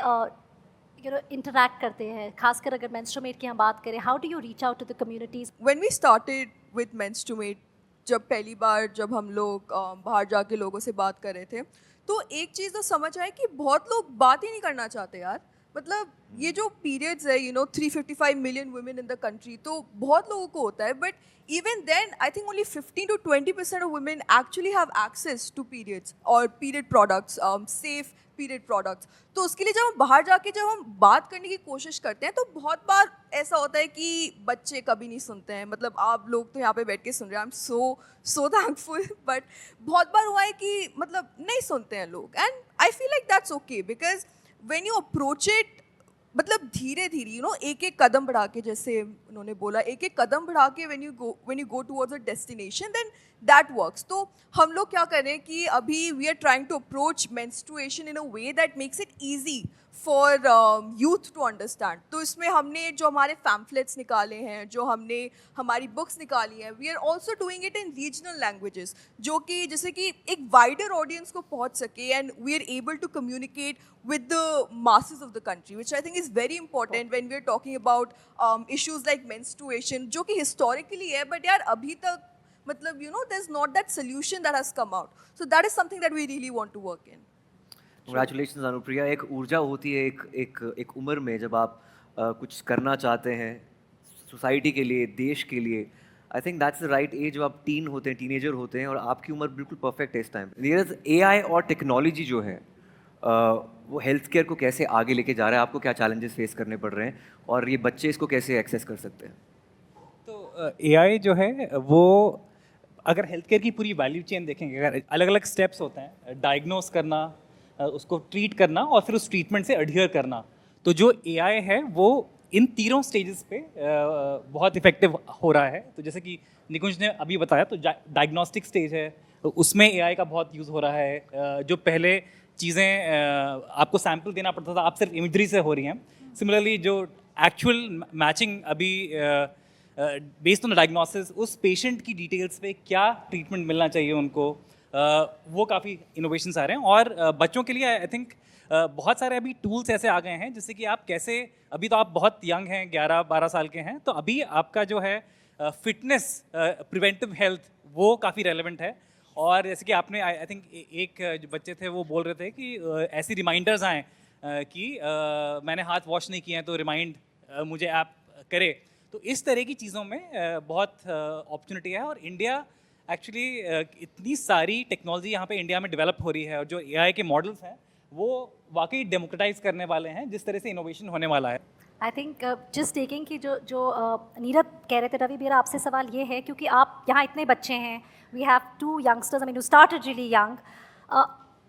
you know interact करते हैं, खासकर अगर मेंस्ट्रुमेट की हम बात करें, how do you reach out to the communities? When we started with Menstruate, जब पहली बार जब हम लोग बाहर जाके लोगों से बात कर रहे थे, तो एक चीज़ तो समझ आए कि बहुत लोग बात ही नहीं करना चाहते यार। मतलब ये जो पीरियड्स है, 355 million women in the country, तो बहुत लोगों को होता है, but even then I think only 15 to 20% of women actually have access to periods और period products, safe period products. तो उसके लिए जब हम बाहर जाके जब हम बात करने की कोशिश करते हैं, तो बहुत बार ऐसा होता है कि बच्चे कभी नहीं सुनते हैं। मतलब आप लोग तो यहाँ पे बैठ के सुन रहे हैं, I am so thankful, but बहुत बार हुआ है कि मतलब नहीं सुनते हैं लोग, and I feel like that's okay, because when you approach it, मतलब धीरे धीरे एक एक कदम बढ़ा के, जैसे उन्होंने बोला, एक एक कदम बढ़ा के when you go towards a destination, then that works. तो हम लोग क्या कर रहे हैं कि अभी we are trying to approach menstruation in a way that makes it easy for youth to understand. तो इसमें हमने जो हमारे पैम्फलेट्स निकाले हैं, जो हमने हमारी बुक्स निकाली हैं, we are also doing it in regional languages, जो कि जैसे कि एक वाइडर ऑडियंस को पहुंच सके, and we are able to communicate with the masses of the country, which I think is very important when we are talking about issues like menstruation, जो कि historically है, but यार अभी तक मतलब there's not that solution that has come out. So that is something that we really want to work in. Congratulations Anupriya. एक ऊर्जा होती है एक उम्र में जब आप कुछ करना चाहते हैं सोसाइटी के लिए, देश के लिए। I think that's the right age जब आप टीन होते हैं, टीनेजर होते हैं, और आपकी उम्र बिल्कुल परफेक्ट है इस टाइम। नीरज, AI और टेक्नोलॉजी जो है वो हेल्थ केयर को कैसे आगे लेके जा रहा है? आपको क्या चैलेंजेस फेस करने पड़ रहे हैं, और ये बच्चे इसको कैसे एक्सेस कर सकते हैं? तो AI जो है वो, अगर हेल्थ केयर की पूरी वैल्यू चेन देखेंगे, अगर अलग अलग स्टेप्स होते हैं, डायग्नोस करना, उसको ट्रीट करना, और फिर उस ट्रीटमेंट से अडहियर करना, तो जो AI है वो इन तीनों स्टेजेस पे बहुत इफेक्टिव हो रहा है। तो जैसे कि निकुंज ने अभी बताया, तो डायग्नोस्टिक स्टेज है, तो उसमें AI का बहुत यूज़ हो रहा है। जो पहले चीज़ें आपको सैंपल देना पड़ता था, आप सिर्फ इमेजरी से हो रही हैं। सिमिलरली जो एक्चुअल मैचिंग अभी बेस्ड ऑन डायग्नोसिस, उस पेशेंट की डिटेल्स पे क्या ट्रीटमेंट मिलना चाहिए उनको, वो काफ़ी इनोवेशंस आ रहे हैं। और बच्चों के लिए आई थिंक बहुत सारे अभी टूल्स ऐसे आ गए हैं, जिससे कि आप कैसे, अभी तो आप बहुत यंग हैं, 11-12 साल के हैं, तो अभी आपका जो है फिटनेस, प्रिवेंटिव हेल्थ, वो काफ़ी रेलेवेंट है। और जैसे कि आपने आई थिंक एक जो बच्चे थे वो बोल रहे थे कि ऐसी रिमाइंडर्स आएँ कि मैंने हाथ वॉश नहीं किए हैं तो रिमाइंड मुझे ऐप करे। तो इस तरह की चीज़ों में बहुत अपॉर्चुनिटी है। और इंडिया एक्चुअली इतनी सारी टेक्नोलॉजी यहाँ पे इंडिया में डेवलप हो रही है, और जो एआई के मॉडल्स हैं वो वाकई डेमोक्रेटाइज करने वाले हैं जिस तरह से इनोवेशन होने वाला है। आई थिंक जस्ट टेकिंग कि जो नीरज कह रहे थे, रवि, मेरा आपसे सवाल ये है, क्योंकि आप यहाँ इतने बच्चे हैं, we have 2 youngsters, I mean you started really young,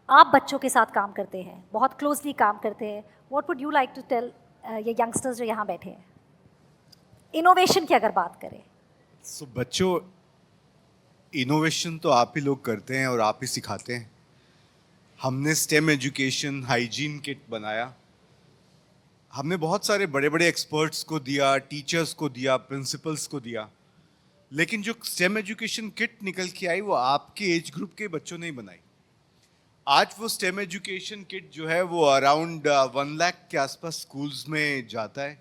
आप बच्चों के साथ काम करते हैं, बहुत क्लोजली काम करते हैं, what would you like to tell ये यंगस्टर्स जो यहाँ बैठे हैं, इनोवेशन की अगर बात करें? बच्चों, इनोवेशन तो आप ही लोग करते हैं और आप ही सिखाते हैं। हमने स्टेम एजुकेशन हाइजीन किट बनाया, हमने बहुत सारे बड़े बड़े एक्सपर्ट्स को दिया, टीचर्स को दिया, प्रिंसिपल्स को दिया, लेकिन जो स्टेम एजुकेशन किट निकल के आई वो आपके एज ग्रुप के बच्चों ने ही बनाई। आज वो स्टेम एजुकेशन किट जो है वो अराउंड 1 लाख के आसपास स्कूल्स में जाता है,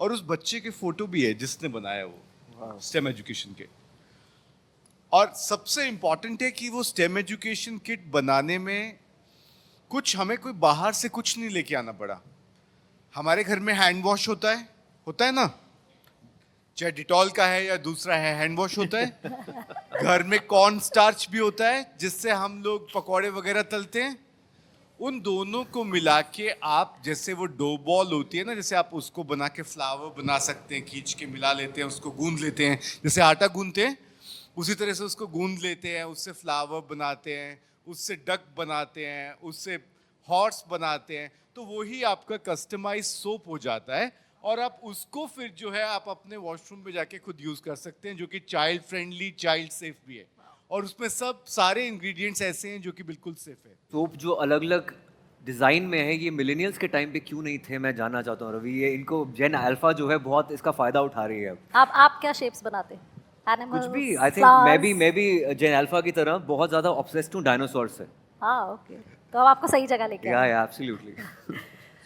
और उस बच्चे के फोटो भी है जिसने बनाया वो स्टेम एजुकेशन किट। और सबसे इम्पॉर्टेंट है कि वो स्टेम एजुकेशन किट बनाने में हमें कोई बाहर से कुछ नहीं लेके आना पड़ा। हमारे घर में हैंड वॉश होता है ना, चाहे डिटॉल का है या दूसरा है, हैंड वॉश होता है। घर में कॉर्न स्टार्च भी होता है जिससे हम लोग पकौड़े वगैरह तलते हैं। उन दोनों को मिला के आप, जैसे वो डो बॉल होती है ना, जैसे आप उसको बना के फ्लावर बना सकते हैं, खींच के मिला लेते हैं, उसको गूंद लेते हैं, जैसे आटा गूंदते हैं उसी तरह से उसको गूंद लेते हैं, उससे फ्लावर बनाते हैं, उससे डक बनाते हैं, उससे हॉर्स बनाते हैं, तो वही आपका कस्टमाइज सोप हो जाता है। और आप उसको फिर जो है आप अपने वॉशरूम पे जाके खुद यूज़ कर सकते हैं, जो कि चाइल्ड फ्रेंडली, चाइल्ड सेफ भी है, और उसमें सब सारे इंग्रेडिएंट्स ऐसे हैं जो कि बिल्कुल सेफ है। सोप जो अलग अलग डिज़ाइन में है, ये मिलेनियल्स के टाइम पे क्यों नहीं थे, मैं जानना चाहता हूँ रवि। ये इनको जेन अल्फा जो है बहुत इसका फ़ायदा उठा रही है। आप क्या शेप्स बनाते हैं? कुछ भी, आई थिंक मैं भी जेन अल्फा की तरह बहुत ज़्यादा ऑब्सेस्ड हूँ डायनासोर से। हाँ, ओके, तो अब आपको सही जगह लेके आए। या एब्सोल्युटली।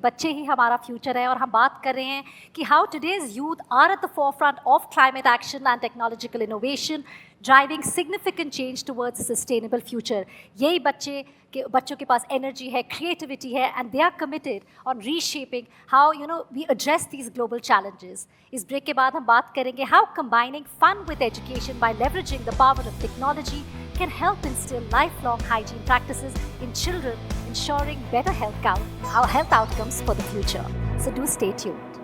बच्चे ही हमारा फ्यूचर है, और हम बात कर रहे हैं कि how today's youth are at the forefront of climate action and technological innovation, driving significant change towards sustainable future. यही बच्चों के पास एनर्जी है, क्रिएटिविटी है, and they are committed on reshaping how we address these global challenges. इस break के बाद हम बात करेंगे how combining fun with education by leveraging the power of technology can help instill lifelong hygiene practices in children, ensuring better health outcomes for the future. So do stay tuned.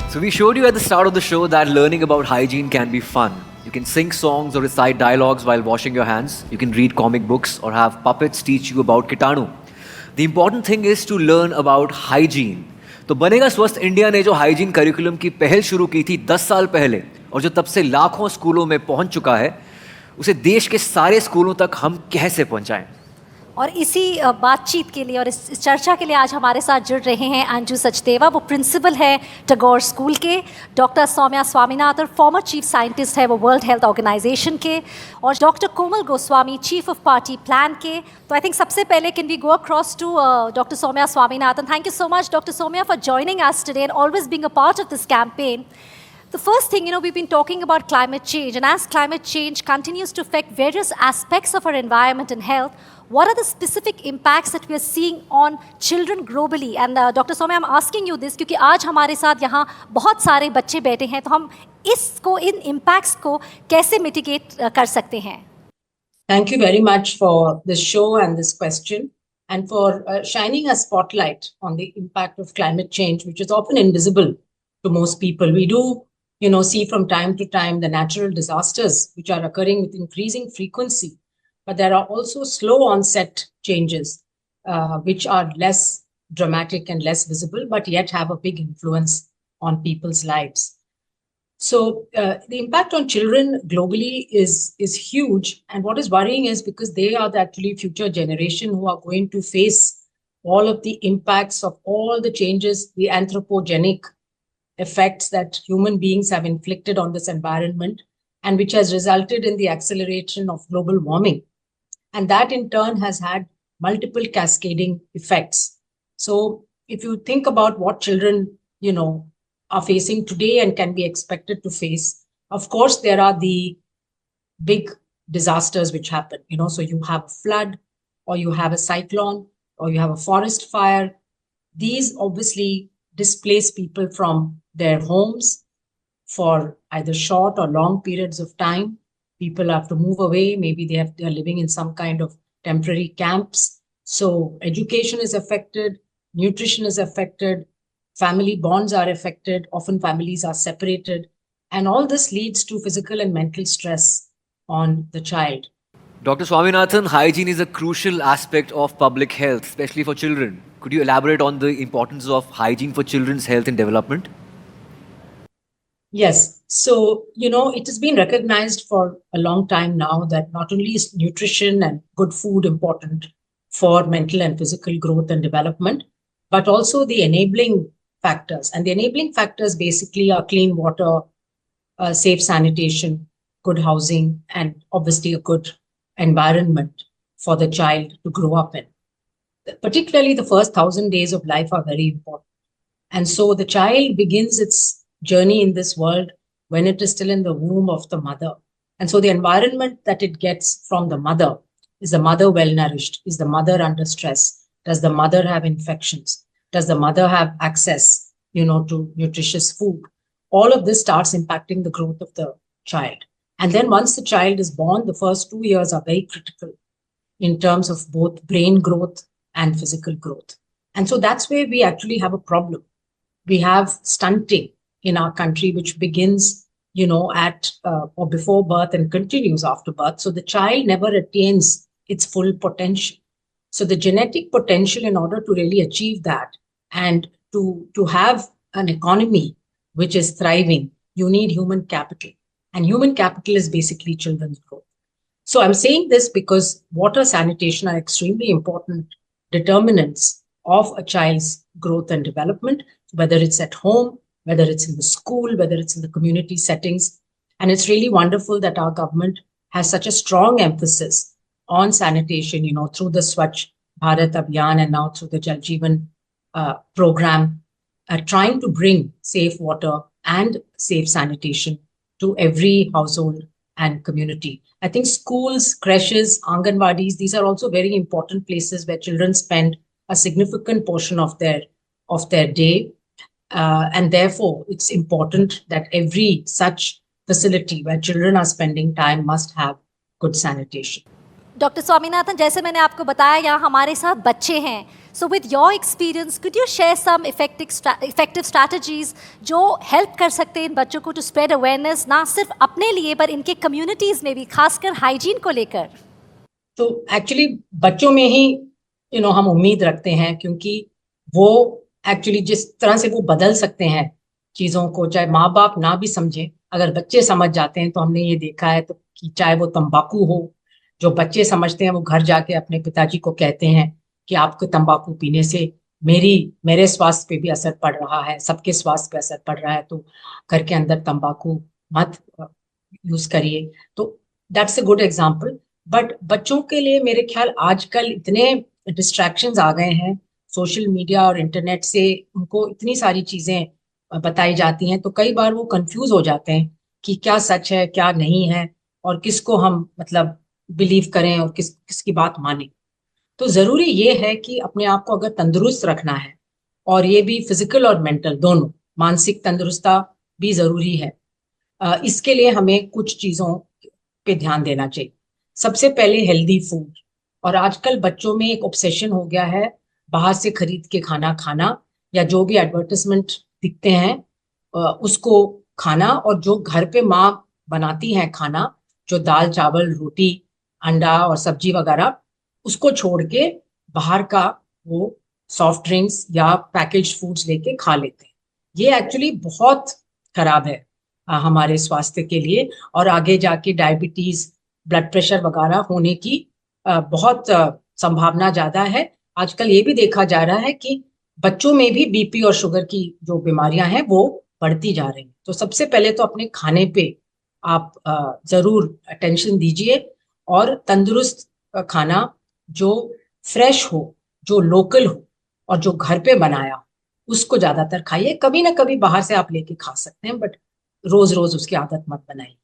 So we showed you at the start of the show that learning about hygiene can be fun. You can sing songs or recite dialogues while washing your hands. You can read comic books or have puppets teach you about कीटाणु. The important thing is to learn about hygiene. तो बनेगा स्वस्थ India ने जो hygiene curriculum की पहल शुरू की थी 10 साल पहले, और जो तब से लाखों स्कूलों में पहुंच चुका है, उसे देश के सारे स्कूलों तक हम कैसे पहुंचाएं? और इसी बातचीत के लिए और इस चर्चा के लिए आज हमारे साथ जुड़ रहे हैं अंजू सचदेवा। वो प्रिंसिपल है टैगोर स्कूल के, doctor Soumya Swaminathan former chief scientist है वो वर्ल्ड हेल्थ ऑर्गेनाइजेशन के, और doctor Komal Goswami chief of party plan के। तो आई थिंक सबसे पहले can we go across to doctor Soumya Swaminathan. Thank you so much doctor Soumya for joining us today and always being a part of this campaign. The first thing, we've been talking about climate change, and as climate change continues to affect various aspects of our environment and health, what are the specific impacts that we are seeing on children globally? And Dr. Soumya, I'm asking you this क्योंकि आज हमारे साथ यहाँ बहुत सारे बच्चे बैठे हैं, तो हम इन impacts को कैसे mitigate कर सकते हैं? Thank you very much for this show and this question, and for shining a spotlight on the impact of climate change, which is often invisible to most people. We do see from time to time the natural disasters which are occurring with increasing frequency, but there are also slow onset changes which are less dramatic and less visible, but yet have a big influence on people's lives. So the impact on children globally is huge. And what is worrying is because they are the actually future generation who are going to face all of the impacts of all the changes, the anthropogenic effects that human beings have inflicted on this environment, and which has resulted in the acceleration of global warming. And that in turn has had multiple cascading effects. So if you think about what children, are facing today and can be expected to face, of course, there are the big disasters which happen, so you have a flood, or you have a cyclone, or you have a forest fire. These obviously displace people from their homes for either short or long periods of time. People have to move away. Maybe they are living in some kind of temporary camps. So education is affected, nutrition is affected, family bonds are affected. Often families are separated. And all this leads to physical and mental stress on the child. Dr. Swaminathan, hygiene is a crucial aspect of public health, especially for children. Could you elaborate on the importance of hygiene for children's health and development? Yes. So, it has been recognized for a long time now that not only is nutrition and good food important for mental and physical growth and development, but also the enabling factors. And the enabling factors basically are clean water, safe sanitation, good housing, and obviously a good environment for the child to grow up in. Particularly the first 1,000 days of life are very important. And so the child begins its journey in this world when it is still in the womb of the mother. And so the environment that it gets from the mother, is the mother well nourished? Is the mother under stress? Does the mother have infections? Does the mother have access, to nutritious food? All of this starts impacting the growth of the child. And then once the child is born, the first 2 years are very critical in terms of both brain growth and physical growth. And so that's where we actually have a problem. We have stunting in our country, which begins, at or before birth and continues after birth. So the child never attains its full potential. So the genetic potential, in order to really achieve that and to have an economy which is thriving, you need human capital. And human capital is basically children's growth. So I'm saying this because water, sanitation are extremely important determinants of a child's growth and development, whether it's at home, whether it's in the school, whether it's in the community settings. And it's really wonderful that our government has such a strong emphasis on sanitation, through the Swachh Bharat Abhiyan and now through the Jal Jeevan program, trying to bring safe water and safe sanitation to every household and community. I think schools, creches, Anganwadis, these are also very important places where children spend a significant portion of their day. And therefore, it's important that every such facility where children are spending time must have good sanitation. Dr. Swaminathan, जैसे मैंने आपको बताया, यहाँ हमारे साथ बच्चे हैं. So with your experience, could you share some effective strategies जो help कर सकते हैं इन बच्चों को to spread awareness, ना सिर्फ अपने लिए पर इनके communities में भी, खासकर hygiene को लेकर? तो actually बच्चों में ही हम उम्मीद रखते हैं, क्योंकि वो एक्चुअली जिस तरह से वो बदल सकते हैं चीज़ों को, चाहे माँ बाप ना भी समझें, अगर बच्चे समझ जाते हैं तो हमने ये देखा है तो कि चाहे वो तंबाकू हो, जो बच्चे समझते हैं वो घर जाके अपने पिताजी को कहते हैं कि आपको तंबाकू पीने से मेरे स्वास्थ्य पे भी असर पड़ रहा है, सबके स्वास्थ्य पे असर पड़ रहा है, तो घर के अंदर तंबाकू मत यूज करिए. तो that's a good example. But बच्चों के लिए मेरे ख्याल आजकल इतने डिस्ट्रैक्शंस आ गए हैं सोशल मीडिया और इंटरनेट से, उनको इतनी सारी चीजें बताई जाती हैं, तो कई बार वो कंफ्यूज हो जाते हैं कि क्या सच है क्या नहीं है, और किसको हम बिलीव करें और किसकी बात माने. तो जरूरी ये है कि अपने आप को अगर तंदुरुस्त रखना है, और ये भी फिजिकल और मेंटल दोनों, मानसिक तंदुरुस्ता भी जरूरी है, इसके लिए हमें कुछ चीजों पे ध्यान देना चाहिए. सबसे पहले हेल्दी फूड. और आजकल बच्चों में एक ऑब्सेशन हो गया है बाहर से खरीद के खाना या जो भी एडवर्टाइजमेंट दिखते हैं उसको खाना, और जो घर पे माँ बनाती हैं खाना, जो दाल चावल रोटी अंडा और सब्जी वगैरह, उसको छोड़ के बाहर का वो सॉफ्ट ड्रिंक्स या पैकेज फूड्स लेके खा लेते हैं. ये एक्चुअली बहुत खराब है. हमारे स्वास्थ्य के लिए, और आगे जाके डायबिटीज, ब्लड प्रेशर वगैरह होने की बहुत संभावना ज्यादा है। आजकल ये भी देखा जा रहा है कि बच्चों में भी बीपी और शुगर की जो बीमारियां हैं वो बढ़ती जा रही हैं। तो सबसे पहले तो अपने खाने पे आप जरूर अटेंशन दीजिए, और तंदुरुस्त खाना जो फ्रेश हो, जो लोकल हो और जो घर पे बनाया उसको ज्यादातर खाइए। कभी ना कभी बाहर से आप लेके खा सकते हैं, बट रोज रोज उसकी आदत मत बनाइए,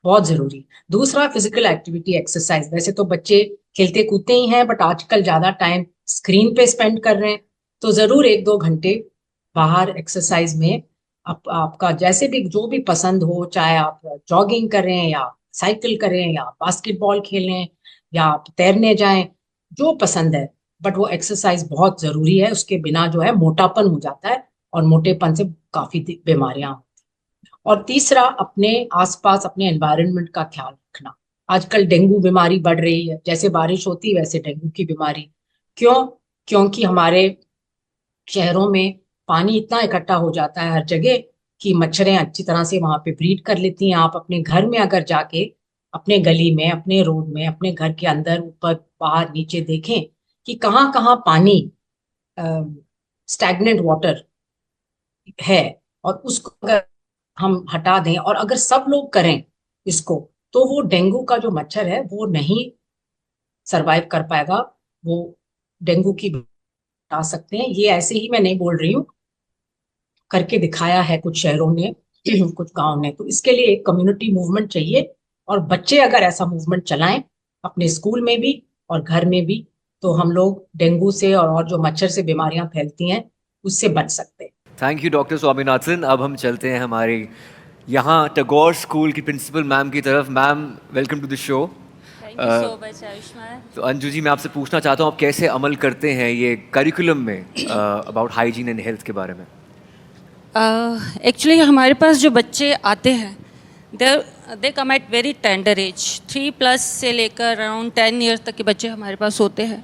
बहुत जरूरी। दूसरा, फिजिकल एक्टिविटी, एक्सरसाइज। वैसे तो बच्चे खेलते कूदते ही हैं, बट आजकल ज्यादा टाइम स्क्रीन पे स्पेंड कर रहे हैं, तो जरूर 1-2 घंटे बाहर एक्सरसाइज में आपका जैसे भी जो भी पसंद हो, चाहे आप जॉगिंग करें या साइकिल करें या बास्केटबॉल खेलें या आप तैरने जाएं, जो पसंद है, बट वो एक्सरसाइज बहुत जरूरी है। उसके बिना जो है मोटापन हो जाता है, और मोटेपन से काफी बीमारियां होती हैं। और तीसरा, अपने आसपास अपने एनवायरनमेंट का ख्याल रखना। आजकल डेंगू बीमारी बढ़ रही है, जैसे बारिश होती है वैसे डेंगू की बीमारी। क्यों? क्योंकि हमारे शहरों में पानी इतना इकट्ठा हो जाता है हर जगह कि मच्छरें अच्छी तरह से वहां पे ब्रीड कर लेती हैं। आप अपने घर में अगर जाके अपने गली में, अपने रोड में, अपने घर के अंदर, ऊपर, बाहर, नीचे देखें कि कहाँ कहाँ पानी स्टैग्नेंट वाटर है, और उसको अगर हम हटा दें और अगर सब लोग करें इसको, तो वो डेंगू का जो मच्छर है वो नहीं सरवाइव कर पाएगा। वो डेंगू की हटा सकते हैं। ये ऐसे ही मैं नहीं बोल रही हूँ, करके दिखाया है कुछ शहरों ने, कुछ गांव ने। तो इसके लिए एक कम्युनिटी मूवमेंट चाहिए, और बच्चे अगर ऐसा मूवमेंट चलाएं अपने स्कूल में भी और घर में भी, तो हम लोग डेंगू से और जो मच्छर से बीमारियां फैलती हैं उससे बच सकते हैं। Thank you doctor Swaminathan. अब हम चलते हैं हमारे यहाँ टैगोर स्कूल की प्रिंसिपल मैम की तरफ। Ma'am, welcome to the show. so much, Ayushman. तो अंजू जी, मैं आपसे पूछना चाहता हूँ, आप कैसे अमल करते हैं ये करिकुलम में अबाउट हाइजीन एंड हेल्थ के बारे में? एक्चुअली हमारे पास जो बच्चे आते हैं, दे कम एट वेरी टेंडर एज, 3+ से लेकर अराउंड 10 ईयर्स तक के बच्चे हमारे पास होते हैं।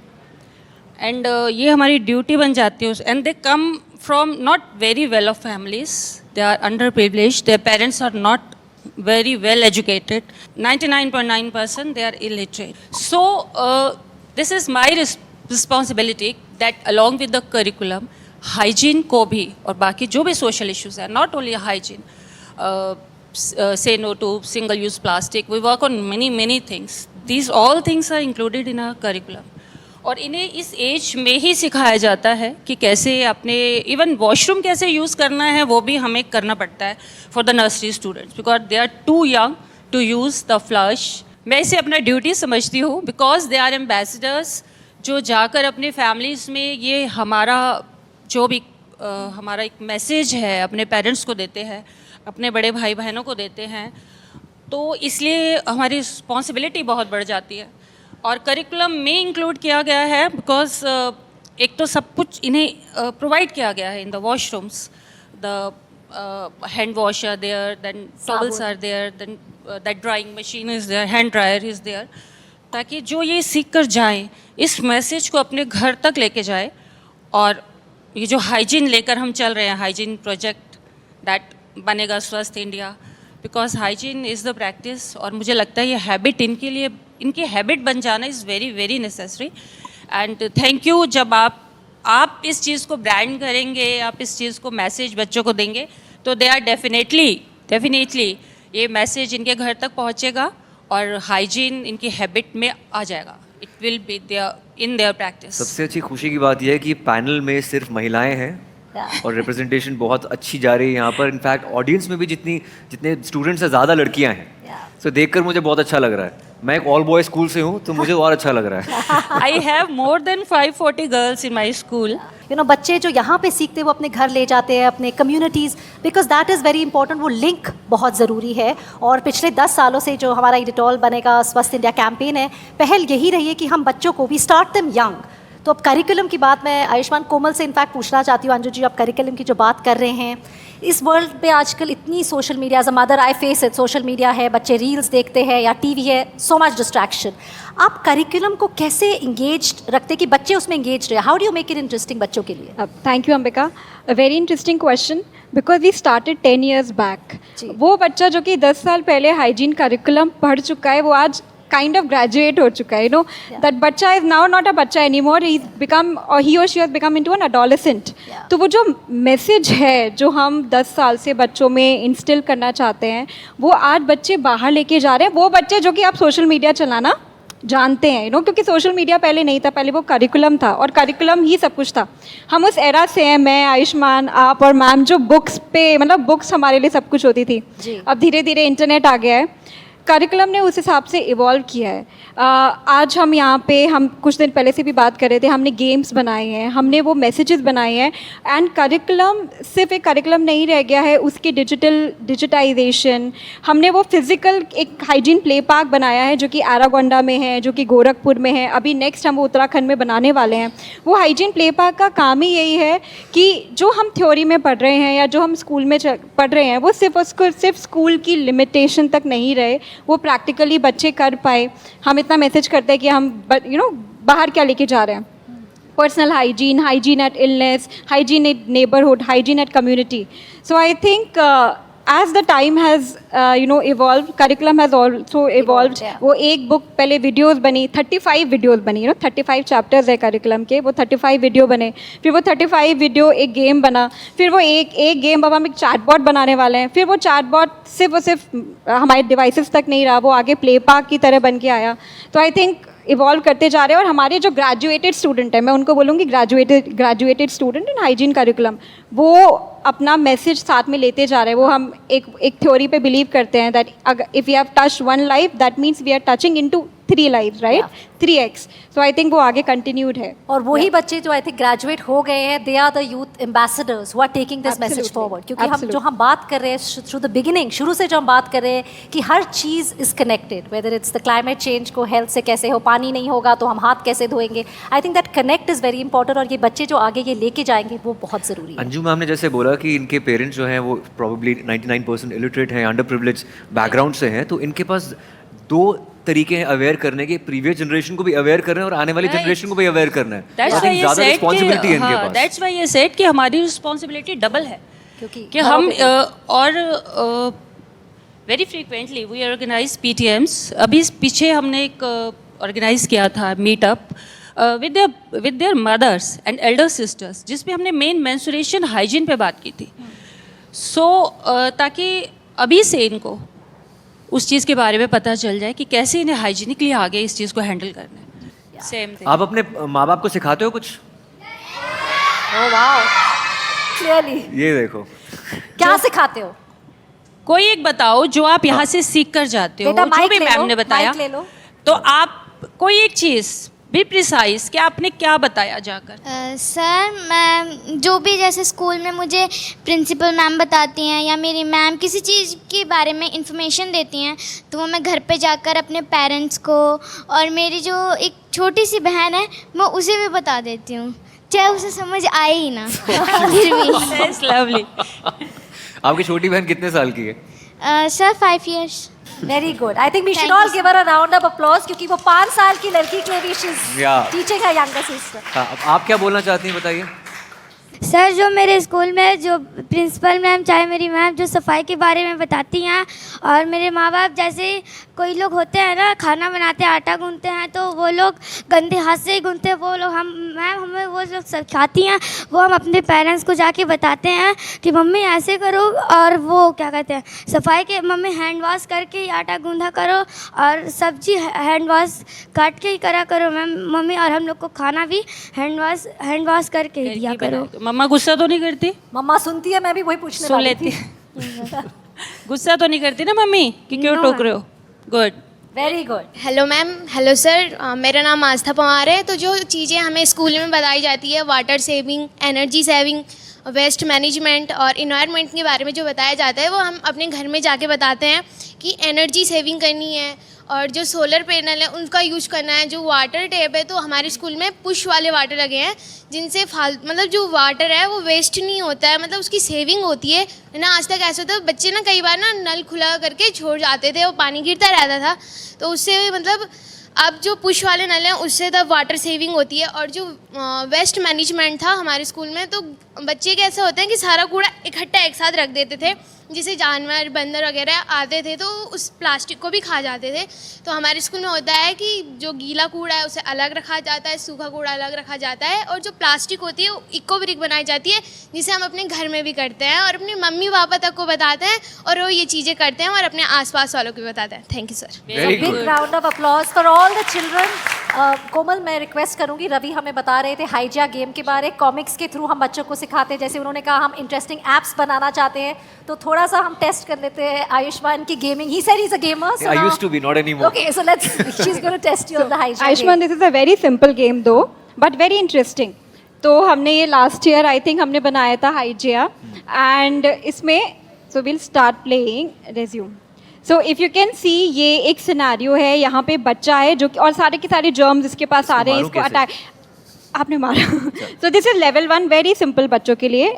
एंड ये हमारी ड्यूटी बन जाती है। And they come from not very well off families, they are underprivileged, their parents are not very well educated, 99.9% they are illiterate. So this is my responsibility that along with the curriculum, hygiene को भी, और बाकी जो भी social issues है, not only hygiene, say no to single use plastic, we work on many things. These all things are included in our curriculum. और इन्हें इस एज में ही सिखाया जाता है कि कैसे अपने इवन वॉशरूम कैसे यूज़ करना है, वो भी हमें करना पड़ता है for the nursery students, because they are too young to use the flush. मैं इसे अपना ड्यूटी समझती हूँ, बिकॉज दे आर एम्बेसडर्स जो जाकर अपने फैमिलीज़ में ये हमारा जो भी हमारा एक मैसेज है अपने पेरेंट्स को देते हैं, अपने बड़े भाई बहनों को देते हैं। तो इसलिए हमारी रिस्पॉन्सिबिलिटी बहुत बढ़ जाती है, और करिकुलम में इंक्लूड किया गया है, बिकॉज एक तो सब कुछ इन्हें प्रोवाइड किया गया है in the washrooms, the hand wash are there, then towels are there, then that drying machine is there, hand dryer is there, ताकि जो ये सीख कर जाएँ इस मैसेज को अपने घर तक लेके जाए। और ये जो हाइजीन लेकर हम चल रहे हैं, हाइजीन प्रोजेक्ट दैट बनेगा स्वस्थ India, because hygiene is the practice, और मुझे लगता है ये हैबिट इनके लिए, इनकी हैबिट बन जाना is very necessary. And thank you, जब आप इस चीज़ को ब्रांड करेंगे, आप इस चीज़ को मैसेज बच्चों को देंगे, तो दे आर डेफिनेटली ये मैसेज इनके घर तक पहुंचेगा और हाइजीन इनकी हैबिट में आ जाएगा। It will be there in their practice. सबसे अच्छी खुशी की बात यह है कि पैनल में सिर्फ महिलाएं हैं और रिप्रेजेंटेशन बहुत अच्छी जा रही है यहाँ पर। इनफैक्ट ऑडियंस में भी जितने स्टूडेंट्स हैं, ज़्यादा लड़कियाँ हैं। सो देखकर मुझे बहुत अच्छा लग रहा है। मैं एक ऑल बॉय स्कूल से हूँ, तो मुझे और अच्छा लग रहा है। I have more than 540 girls in my school. बच्चे जो यहाँ पे सीखते हैं वो अपने घर ले जाते हैं, अपने communities, because that is very important. वो लिंक बहुत ज़रूरी है। और पिछले 10 सालों से जो हमारा डिटॉल बनेगा स्वस्थ इंडिया कैंपेन है, पहल यही रही है कि हम बच्चों को भी स्टार्ट देम यंग। तो अब करिकुलम की बात मैं आयुष्मान कोमल से इनफैक्ट पूछना चाहती हूँ। अंजू जी, आप करिकुलम की जो बात कर रहे हैं, इस वर्ल्ड पे आजकल इतनी social media, as a mother I face it, social media है, बच्चे रील्स देखते हैं या टीवी है, सो मच डिस्ट्रैक्शन। आप करिकुलम को कैसे इंगेज रखते हैं कि बच्चे उसमें इंगेज रहे? How do you make it interesting बच्चों के लिए? Thank you, Ambika. A very interesting question. Because we started 10 years back. वो बच्चा जो कि 10 साल पहले हाइजीन करिकुलम पढ़ चुका है, वो आज kind of graduate हो चुका है. You know, that बच्चा is now not a बच्चा anymore. He's become, or he or she has become into an adolescent. तो वो जो मैसेज है जो हम 10 साल से बच्चों में इंस्टिल करना चाहते हैं, वो आज बच्चे बाहर लेके जा रहे हैं. वो बच्चे जो कि आप सोशल मीडिया चलाना जानते हैं, क्योंकि सोशल मीडिया पहले नहीं था, पहले वो करिकुलम था और करिकुलम ही सब कुछ था. हम उस एरा से हैं, मैं, आयुष्मान, आप और मैम, जो बुक्स पे, मतलब बुक्स हमारे लिए सब कुछ होती थी. अब धीरे धीरे इंटरनेट आ गया है, करिकुलम ने उस हिसाब से इवॉल्व किया है. आज हम यहाँ पे, हम कुछ दिन पहले से भी बात कर रहे थे, हमने गेम्स बनाए हैं, हमने वो मैसेजेस बनाए हैं. एंड करिकुलम सिर्फ एक करिकुलम नहीं रह गया है, उसकी डिजिटाइजेशन, हमने वो फिज़िकल एक हाइजीन प्ले पार्क बनाया है जो कि आरागोंडा में है, जो कि गोरखपुर में है. अभी नेक्स्ट हम वो उत्तराखंड में बनाने वाले हैं. वो हाइजीन प्ले पार्क का काम ही यही है कि जो हम थ्योरी में पढ़ रहे हैं या जो हम स्कूल में पढ़ रहे हैं, वो सिर्फ स्कूल की लिमिटेशन तक नहीं रहे, वो प्रैक्टिकली बच्चे कर पाए. हम इतना मैसेज करते हैं कि हम बाहर क्या लेके जा रहे हैं, personal hygiene, hygiene at illness, hygiene at neighbourhood, hygiene at community. So I think as the time has evolved, curriculum has also evolved. वो एक बुक पहले वीडियोस बनी, 35 वीडियोस बनी, 35 चैप्टर्स है करिकुलम के, वो 35 वीडियो बने, फिर वो 35 वीडियो एक गेम बना, फिर वो एक गेम, अब हम एक चैटबॉट बनाने वाले हैं. फिर वो चैटबॉट सिर्फ हमारे डिवाइसेस तक नहीं रहा, वो आगे प्ले पार्क की तरह बन के आया. तो आई थिंक इवॉल्व करते जा रहे हैं. और हमारे जो ग्रेजुएटेड स्टूडेंट हैं, मैं उनको बोलूँगी graduated student in hygiene curriculum, वो अपना मैसेज साथ में लेते जा रहे हैं. वो हम एक थ्योरी पे बिलीव करते हैं that if we have touched 1 life, that means we are touching into 3 lives, right? 3x. So I think वो आगे कंटिन्यूड है. और वही बच्चे जो आई थिंक ग्रेजुएट हो गए हैं, they are the youth ambassadors who are taking this message forward. क्योंकि हम बात कर रहे हैं थ्रू द बिगिनिंग, शुरू से जो हम बात कर रहे हैं कि हर चीज़ is connected, whether it's the climate change को हेल्थ से कैसे हो, पानी नहीं होगा तो हम हाथ कैसे धोएंगे. I think that connect is very important. और ये बच्चे जो आगे ये लेके जाएंगे वो बहुत ज़रूरी है. अंजू मैम ने जैसे बोला कि इनके पेरेंट्स जो हैं वो प्रोबेबली 99% इलिटरेट हैं, अंडर प्रिविलेज बैकग्राउंड से हैं, तो इनके पास 2 तरीके हैं अवेयर करने के. प्रीवियस जनरेशन को भी अवेयर करना है और आने वाली जनरेशन को भी अवेयर करना है. ज़्यादा रिस्पॉन्सिबिलिटी है इनके पास. दैट्स व्हाई ये सेड कि हमारी रिस्पॉन्सिबिलिटी डबल है, क्योंकि हम और very frequently we organise PTMs. अभी पीछे हमने एक ऑर्गेनाइज किया था meetup with their mothers and elder sisters, जिसमें हमने मेन मेंस्ट्रुएशन हाइजीन पे बात की थी. ताकि अभी से इनको उस चीज़ के बारे में पता चल जाए कि कैसे इन्हें हाइजीनिकली आगे इस चीज़ को हैंडल करना है. Same thing. आप अपने माँ बाप को सिखाते हो कुछ? Oh wow, clearly. ये देखो, क्या सिखाते हो? कोई एक बताओ जो आप यहाँ से सीख कर जाते हो, जो भी मैम ने बताया. तो आप कोई एक चीज़ बी प्रिसाइज कि आपने क्या बताया जाकर. सर, मैं जो भी जैसे स्कूल में मुझे प्रिंसिपल मैम बताती हैं या मेरी मैम किसी चीज़ के बारे में इंफॉर्मेशन देती हैं, तो वो मैं घर पे जाकर अपने पेरेंट्स को और मेरी जो एक छोटी सी बहन है मैं उसे भी बता देती हूँ, चाहे उसे समझ आए ही ना. फिर भी लवली. आपकी छोटी बहन कितने साल की है? Sir 5 years. Very good. I think we should all give her a round of applause, क्योंकि वो 5 साल की लड़की के लिए भी she is teaching her younger sister. हाँ, आप क्या बोलना चाहती हैं बताइए. सर, जो मेरे स्कूल में जो प्रिंसिपल मैम चाहे मेरी मैम जो सफाई के बारे में बताती हैं, और मेरे माँ बाप जैसे कोई लोग होते हैं ना, खाना बनाते हैं, आटा गूंथते हैं, तो वो लोग गंदे हाथ से ही गूंथते हैं, वो लोग मैम हमें वो लोग सिखाती हैं, वो हम अपने पेरेंट्स को जाके बताते हैं कि मम्मी ऐसे करो, और वो क्या कहते हैं सफाई के, मम्मी हैंड वॉश करके ही आटा गूंधा करो और सब्जी हैंड वॉश काट के ही करा करो मैम मम्मी, और हम लोग को खाना भी हैंड वॉश करके ही दिया करो. मम्मा गुस्सा तो नहीं करती? मम्मा सुनती है, मैं भी वही पूछने वाली थी. गुस्सा तो नहीं करती ना मम्मी कि क्यों टोक रहे हो? Good, very good. Hello ma'am. Hello sir, मेरा नाम आस्था पवार है. तो जो चीज़ें हमें स्कूल में बताई जाती है, water saving, energy saving, waste management और इन्वायरमेंट के बारे में जो बताया जाता है, वो हम अपने घर में जाके बताते हैं कि एनर्जी सेविंग करनी है, और जो सोलर पैनल है उनका यूज़ करना है. जो वाटर टैप है, तो हमारे स्कूल में पुश वाले वाटर लगे हैं, जिनसे मतलब जो वाटर है वो वेस्ट नहीं होता है, मतलब उसकी सेविंग होती है ना. आज तक ऐसा होता है बच्चे ना कई बार ना नल खुला करके छोड़ जाते थे, वो पानी गिरता रहता था, तो उससे मतलब अब जो पुश वाले नल हैं उससे तब वाटर सेविंग होती है। और जो वेस्ट मैनेजमेंट था हमारे स्कूल में, तो बच्चे कैसे होते हैं कि सारा कूड़ा इकट्ठा एक साथ रख देते थे, जिसे जानवर बंदर वगैरह आते थे तो उस प्लास्टिक को भी खा जाते थे। तो हमारे स्कूल में होता है कि जो गीला कूड़ा है उसे अलग रखा जाता है, सूखा कूड़ा अलग रखा जाता है, और जो प्लास्टिक होती है वो इको ब्रिक बनाई जाती है, जिसे हम अपने घर में भी करते हैं और अपने मम्मी पापा तक को बताते हैं, और वो ये चीज़ें करते हैं और अपने आसपास वालों को भी बताते हैं। Thank you sir. Big round of applause for all the children. Komal, मैं रिक्वेस्ट करूंगी, रवि हमें बता रहे थे हाइजिया गेम के बारे, कॉमिक्स के थ्रू हम बच्चों को सिखाते हैं, जैसे उन्होंने कहा हम इंटरेस्टिंग एप्स बनाना चाहते हैं, तो थोड़ा सा हम टेस्ट कर लेते हैं आयुष्मान की gaming. He said he is a gamer, so I now- used to be, not anymore. Okay, so let's she's going to test you on the Haijia Ayushman, game. this is a very simple game though, but very interesting. तो हमने ये last year I think हमने बनाया था Hygia, and इसमें so will start playing resume. So if you can see, ये एक scenario है, यहाँ पे बच्चा है जो कि, और सारे के सारे जर्म्स इसके पास आ रहे हैं, इसको अटैक आपने मारा। So this is level 1, very simple बच्चों के लिए।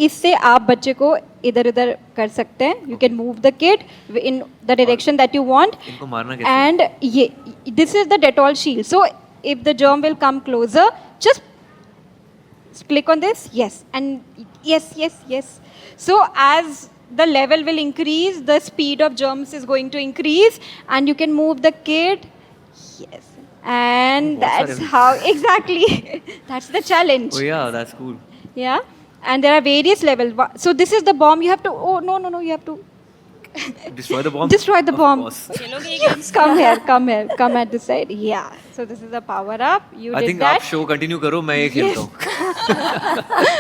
इससे आप बच्चे को इधर उधर कर सकते हैं। You can move the kid in the direction that you want, इनको मारना कैसे? एंड ये this is the Dettol shield. So if the germ will come closer, just click on this, yes, and yes. So as the level will increase, the speed of germs is going to increase, and you can move the kid, yes, and that's how exactly that's the challenge. Oh yeah, that's cool. Yeah, and there are various levels. So this is the bomb. You have to, oh no, you have to Destroy the bomb? destroy the Of bomb. course. come at this side. Yeah, so this is the power up. You I did think that. आप show continue करो, मैं ये खेलता हूँ।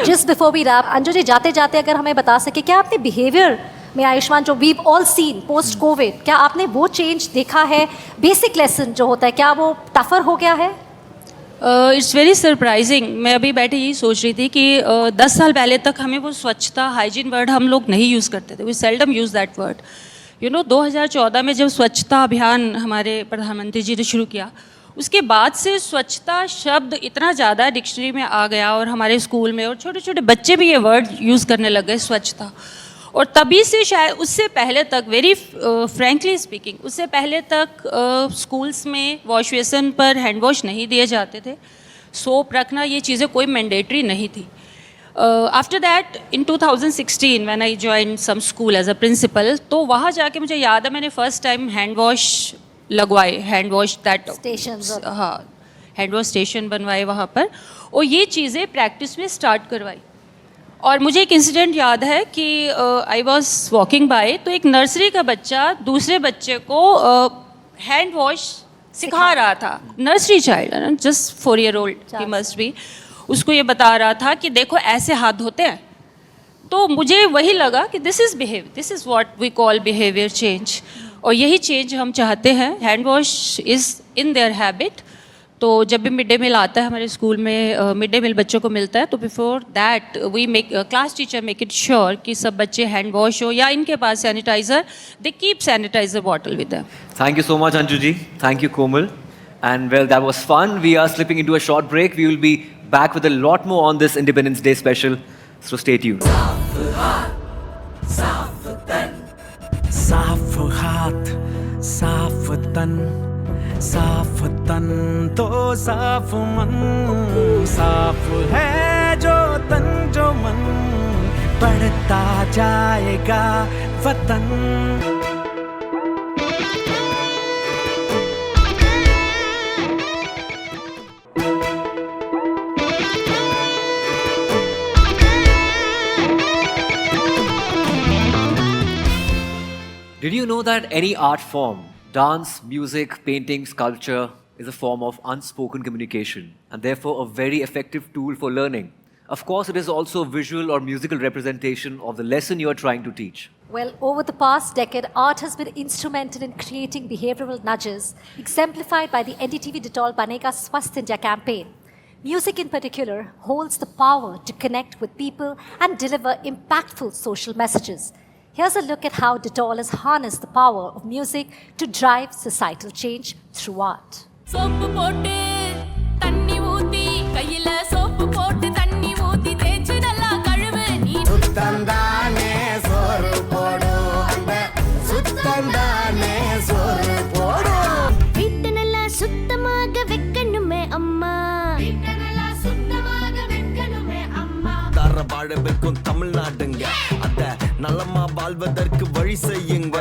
Just before we wrap, Anju ji जाते जाते अगर हमें बता सके, क्या आपने बिहेवियर में आयुष्मान जो we've all seen post Covid, क्या आपने वो चेंज देखा है? बेसिक लेसन जो होता है, क्या वो टफर हो गया है? It's very surprising. मैं अभी बैठे यही सोच रही थी कि 10 साल पहले तक हमें वो स्वच्छता, हाइजीन वर्ड हम लोग नहीं यूज़ करते थे। We seldom use that word. 2014 में जब स्वच्छता अभियान हमारे प्रधानमंत्री जी ने शुरू किया, उसके बाद से स्वच्छता शब्द इतना ज़्यादा डिक्शनरी में आ गया, और हमारे स्कूल में और छोटे छोटे बच्चे भी ये वर्ड यूज़ करने लग गए, स्वच्छता। और तभी से शायद उससे पहले तक, वेरी फ्रैंकली स्पीकिंग, उससे पहले तक स्कूल्स में वॉश बेसिन पर हैंड वॉश नहीं दिए जाते थे, सोप रखना, ये चीज़ें कोई मैंडेटरी नहीं थी। After that in 2016 when I join some school as a principal, तो वहाँ जाके मुझे याद है मैंने फर्स्ट टाइम हैंड वॉश लगवाए, हैंड वॉश दैट स्टेशंस, हाँ, हैंड वॉश स्टेशन बनवाए वहाँ पर, और ये चीज़ें प्रैक्टिस में स्टार्ट करवाई। और मुझे एक इंसिडेंट याद है कि आई वॉज वॉकिंग बाय, तो एक नर्सरी का बच्चा दूसरे बच्चे को हैंड वॉश सिखा रहा था। Nursery child, just 4 year old he must be. उसको ये बता रहा था कि देखो ऐसे हाथ धोते हैं। तो मुझे वही लगा कि this is what we call behaviour change, और यही चेंज हम चाहते हैं। Hand wash is in their habit. तो जब भी मिड डे मील आता है हमारे स्कूल में, मिड डे मील बच्चों को मिलता है, तो before that we make class teacher make it sure कि सब बच्चे हैंड वॉश हो, या इनके पास sanitiser, they keep sanitiser bottle with them. Thank you so much, Anju ji. Thank you, Komal. And well, that was fun. We are slipping into a short break. We will be back with a lot more on this Independence Day special. So stay tuned. साफ तन तो साफ मन, साफ है जो तन जो मन, बढ़ता जाएगा वतन। Did you know that any art form, dance, music, painting, sculpture, is a form of unspoken communication and therefore a very effective tool for learning? Of course, it is also a visual or musical representation of the lesson you are trying to teach. Well, over the past decade, art has been instrumental in creating behavioral nudges, exemplified by the NDTV Detol Banega Swasth India campaign. Music in particular holds the power to connect with people and deliver impactful social messages. Here's a look at how Detol has harnessed the power of music to drive societal change through art. வீட்டு நல்லா சுத்தம் வைக்கும் தமிழ்நாடுங்க அத நலமா வாழ்வதற்கு வழி செய்யுங்க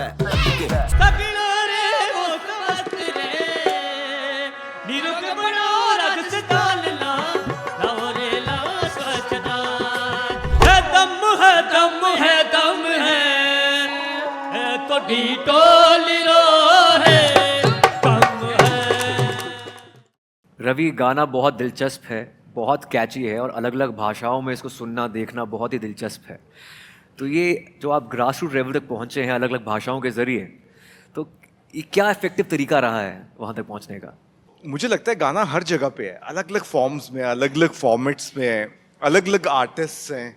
रवि, गाना बहुत दिलचस्प है, बहुत कैची है और अलग अलग भाषाओं में इसको सुनना देखना बहुत ही दिलचस्प है। तो ये जो आप ग्रास रूट लेवल तक पहुँचे हैं अलग अलग भाषाओं के ज़रिए, तो ये क्या इफेक्टिव तरीका रहा है वहाँ तक पहुँचने का? मुझे लगता है गाना हर जगह पे है, अलग अलग फॉर्म्स में, अलग अलग फॉर्मेट्स में है, अलग अलग आर्टिस्ट हैं।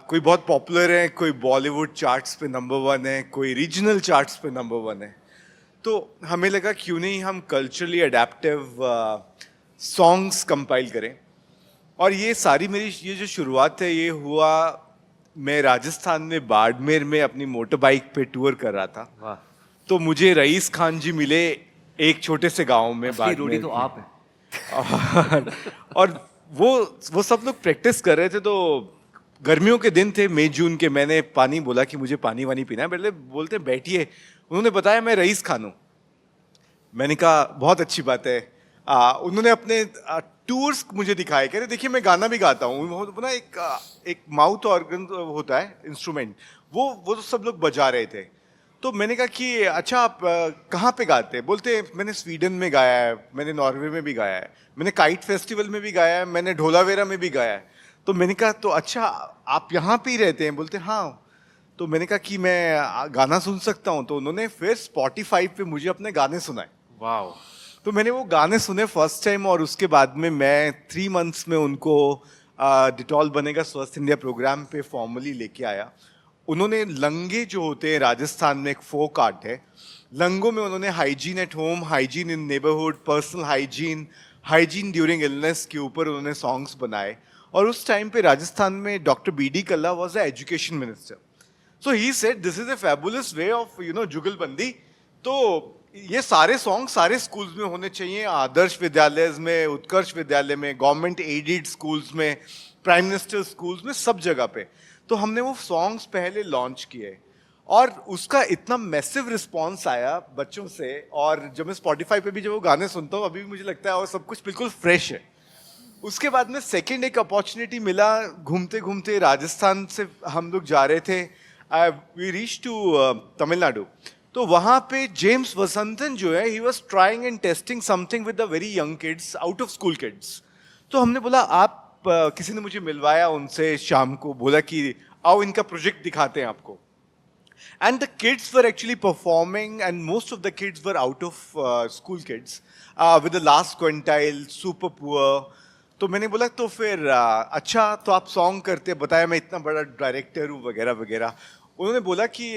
कोई बहुत पॉपुलर है, कोई बॉलीवुड चार्ट्स पे नंबर 1 है, कोई रीजनल चार्ट्स पे नंबर 1 है। तो हमें लगा क्यों नहीं हम कल्चरली अडेप्टिव सॉन्ग्स कंपाइल करें। और ये सारी मेरी ये जो शुरुआत है ये हुआ, मैं राजस्थान में बाड़मेर में अपनी मोटर बाइक पे टूर कर रहा था। वाह। तो मुझे रईस खान जी मिले एक छोटे से गांव में रोडी तो आप है। और वो सब लोग प्रैक्टिस कर रहे थे। तो गर्मियों के दिन थे, मई जून के। मैंने पानी बोला कि मुझे पानी वानी पीना है। बोलते बैठिए। उन्होंने बताया मैं रईस खान हूँ। मैंने कहा बहुत अच्छी बात है। उन्होंने अपने टूर्स मुझे दिखाए, कह रहे देखिए मैं गाना भी गाता हूँ ना। एक माउथ ऑर्गन होता है इंस्ट्रूमेंट, वो तो सब लोग बजा रहे थे। तो मैंने कहा कि अच्छा आप कहाँ पे गाते हैं? बोलते मैंने स्वीडन में गाया है, मैंने नॉर्वे में भी गाया है, मैंने काइट फेस्टिवल में भी गाया है, मैंने ढोलावेरा में भी गाया है। तो मैंने कहा तो अच्छा आप यहाँ पे ही रहते हैं? बोलते हाँ। तो मैंने कहा कि मैं गाना सुन सकता हूँ। तो उन्होंने फिर स्पॉटिफाई पे मुझे अपने गाने सुनाए। वाह। तो मैंने वो गाने सुने फर्स्ट टाइम, और उसके बाद में मैं 3 मंथ्स में उनको डिटॉल बनेगा स्वस्थ इंडिया प्रोग्राम पे फॉर्मली लेके आया। उन्होंने लंगे जो होते हैं, राजस्थान में एक फोक आर्ट है, लंगों में उन्होंने hygiene at home, hygiene in neighbourhood, personal hygiene, hygiene during illness के ऊपर उन्होंने सॉन्ग्स बनाए। और उस टाइम पे राजस्थान में doctor BD Kalla was the education minister. So he said this is a fabulous way of जुगलबंदी। तो ये सारे सॉन्ग सारे स्कूल्स में होने चाहिए, आदर्श विद्यालय में, उत्कर्ष विद्यालय में, गवर्नमेंट एडेड स्कूल्स में, प्राइम मिनिस्टर स्कूल्स में, सब जगह पे। तो हमने वो सॉन्ग्स पहले लॉन्च किए और उसका इतना मैसिव रिस्पॉन्स आया बच्चों से। और जब मैं स्पॉटिफाई पे भी जब वो गाने सुनता हूँ अभी भी मुझे लगता है और सब कुछ बिल्कुल फ्रेश है। उसके बाद में सेकेंड एक अपॉर्चुनिटी मिला, घूमते घूमते राजस्थान से हम लोग जा रहे थे, वी रीच टू तमिलनाडु। तो वहाँ पे जेम्स वसंतन जो है, he was trying and testing something with the very young kids, out of school kids. तो हमने बोला आप किसी ने मुझे मिलवाया उनसे शाम को, बोला कि आओ इनका प्रोजेक्ट दिखाते हैं आपको। And the kids were actually performing, and most of the kids were out of school kids with the last quintile, super poor. तो मैंने बोला तो फिर अच्छा तो आप सॉन्ग करते, बताया मैं इतना बड़ा डायरेक्टर हूँ वगैरह वगैरह। उन्होंने बोला कि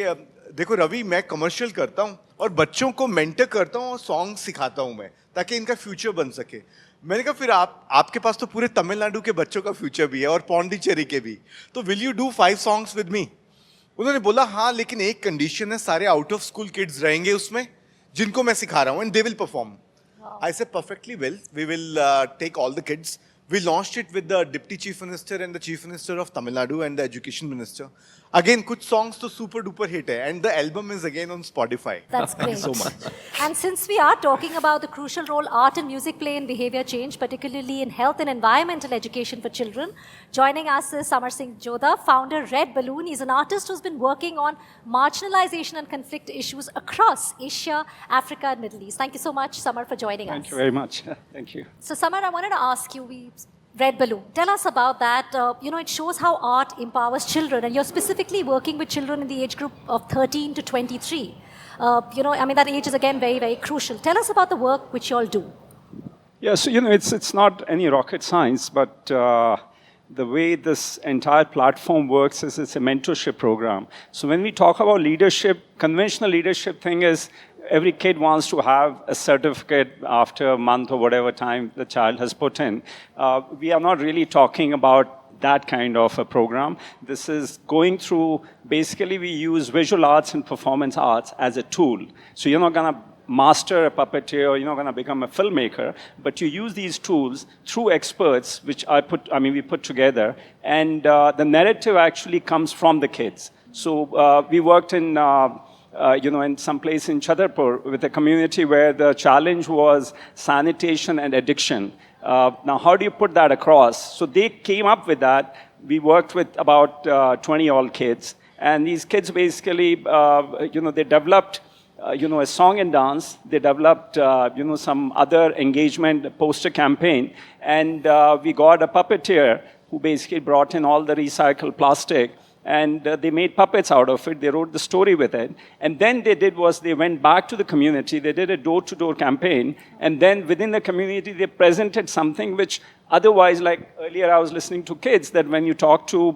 देखो रवि, मैं कमर्शियल करता हूँ और बच्चों को मेंटर करता हूँ और सॉन्ग सिखाता हूँ मैं, ताकि इनका फ्यूचर बन सके। मैंने कहा फिर आपके पास तो पूरे तमिलनाडु के बच्चों का फ्यूचर भी है और पौंडीचेरी के भी, तो will you do 5 songs with me? उन्होंने बोला हाँ, लेकिन एक कंडीशन है, सारे आउट ऑफ स्कूल किड्स रहेंगे उसमें जिनको मैं सिखा रहा हूँ, and they will perform. I said perfectly well, we will take all the kids. We launched it with the Deputy Chief Minister and the Chief Minister of Tamil Nadu and the Education Minister. Again, kuch songs to super duper hit hai, and the album is again on Spotify. That's great. So much. And since we are talking about the crucial role art and music play in behavior change, particularly in health and environmental education for children, joining us is Samar Singh Jodha, founder Red Balloon. He's an artist who's been working on marginalization and conflict issues across Asia, Africa, and Middle East. Thank you so much, Samar, for joining us. Thank you very much. Thank you. So, Samar, I wanted to ask you, Red Balloon, tell us about that. It shows how art empowers children, and you're specifically working with children in the age group of 13 to 23. That age is again very, very crucial. Tell us about the work which you all do. Yeah, so, it's not any rocket science, but the way this entire platform works is it's a mentorship program. So when we talk about leadership, conventional leadership thing is every kid wants to have a certificate after a month or whatever time the child has put in. We are not really talking about that kind of a program. This is going through, basically we use visual arts and performance arts as a tool. So you're not going to master a puppeteer, you're not going to become a filmmaker, but you use these tools through experts, which we put together, and the narrative actually comes from the kids. So we worked in, in some place in Chhatarpur with a community where the challenge was sanitation and addiction. Now, how do you put that across? So they came up with that. We worked with about 20 old kids, and these kids basically, they developed a song and dance. They developed, some other engagement poster campaign. And we got a puppeteer who basically brought in all the recycled plastic. And they made puppets out of it. They wrote the story with it. And then they went back to the community. They did a door-to-door campaign. And then within the community, they presented something which otherwise, like earlier I was listening to kids, that when you talk to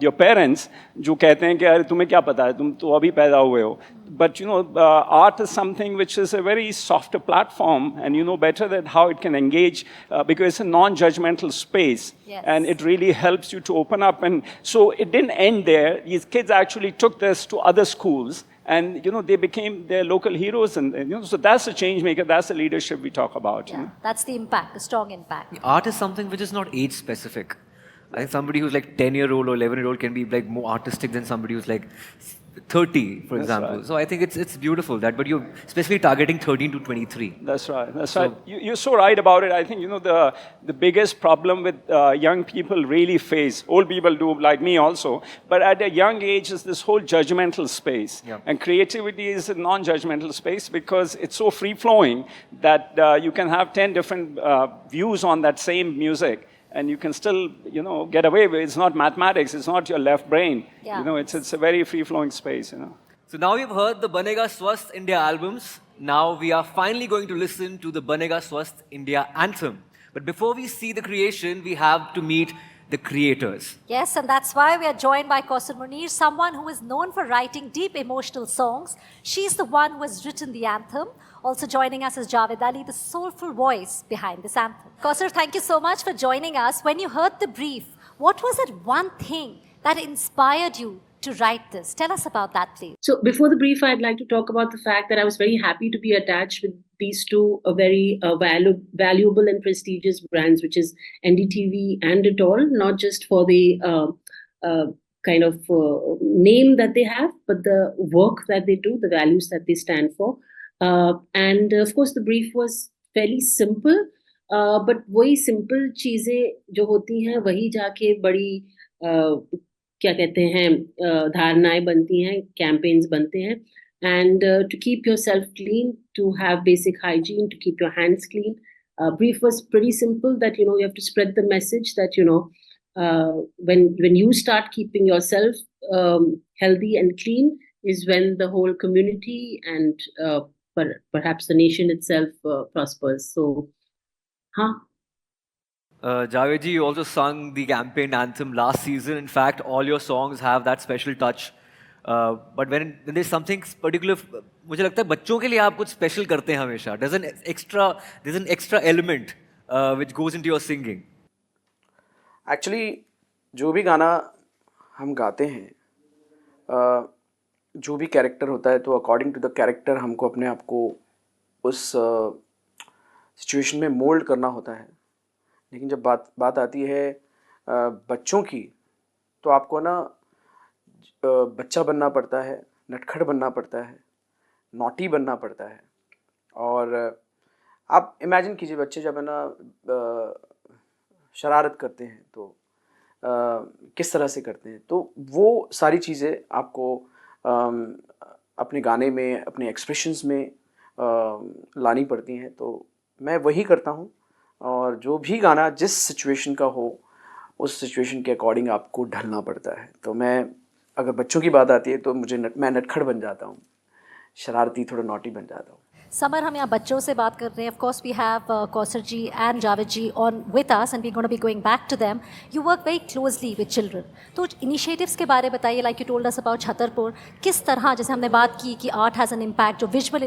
your parents, जो कहते हैं कि यार तुम्हें क्या पता है, तुम तो अभी पैदा हुए हो. But art is something which is a very softer platform, and you know better that how it can engage because it's a non-judgmental space. Yes. And it really helps you to open up. And so it didn't end there. These kids actually took this to other schools, and they became their local heroes. And so that's the change maker. That's the leadership we talk about. Yeah, that's the impact, the strong impact. Art is something which is not age specific. I think somebody who's like 10-year-old or 11-year-old can be like more artistic than somebody who's like 30, for example. Right. So I think it's beautiful that, but you're especially targeting 13 to 23. That's right. That's right. You're so right about it. I think the biggest problem with young people really face, old people do like me also, but at a young age is this whole judgmental space. Yeah. And creativity is a non-judgmental space because it's so free-flowing that you can have 10 different views on that same music. And you can still, get away with it. It's not mathematics. It's not your left brain. Yeah. It's a very free-flowing space. So now we've heard the Banega Swasth India albums. Now we are finally going to listen to the Banega Swasth India anthem. But before we see the creation, we have to meet the creators. Yes, and that's why we are joined by Kausar Munir, someone who is known for writing deep emotional songs. She's the one who has written the anthem. Also joining us is Javed Ali, the soulful voice behind this anthem. Kausar, thank you so much for joining us. When you heard the brief, what was that one thing that inspired you to write this? Tell us about that, please. So before the brief, I'd like to talk about the fact that I was very happy to be attached with these two very valuable and prestigious brands, which is NDTV and Dettol, not just for the kind of name that they have, but the work that they do, the values that they stand for. And of course, the brief was fairly simple, but वही simple चीजें जो होती हैं वही जाके बड़ी क्या कहते हैं धारणाएं बनती हैं, campaigns बनते हैं. And to keep yourself clean, to have basic hygiene, to keep your hands clean. Brief was pretty simple that, you have to spread the message that, when you start keeping yourself healthy and clean is when the whole community and perhaps the nation itself prospers. So, Javed ji, you also sung the campaign anthem last season. In fact, all your songs have that special touch. But when there's something particular, मुझे लगता है बच्चों के लिए आप कुछ special करते हैं हमेशा. There's an extra element which goes into your singing. Actually, जो भी गाना हम गाते हैं, जो भी कैरेक्टर होता है, तो अकॉर्डिंग टू द कैरेक्टर हमको अपने आप को उस सिचुएशन में मोल्ड करना होता है. लेकिन जब बात आती है बच्चों की, तो आपको ना बच्चा बनना पड़ता है, नटखट बनना पड़ता है, नॉटी बनना पड़ता है. और आप इमेजिन कीजिए बच्चे जब है ना शरारत करते हैं तो किस तरह से करते हैं. तो वो सारी चीज़ें आपको अपने गाने में, अपने एक्सप्रेशंस में लानी पड़ती हैं. तो मैं वही करता हूँ, और जो भी गाना जिस सिचुएशन का हो उस सिचुएशन के अकॉर्डिंग आपको ढलना पड़ता है. तो मैं अगर बच्चों की बात आती है तो मैं नटखट बन जाता हूँ, शरारती, थोड़ा नॉटी बन जाता हूँ. समर, हम यहाँ बच्चों से बात कर रहे हैं. Of course, we have Kausar ji and Javed ji on with us, and we're going to be going back to them. You work very closely with children. तो initiatives के बारे में बताइए, like you told us about Chhatarpur. किस तरह, जैसे हमने बात की कि art has an impact, जो visual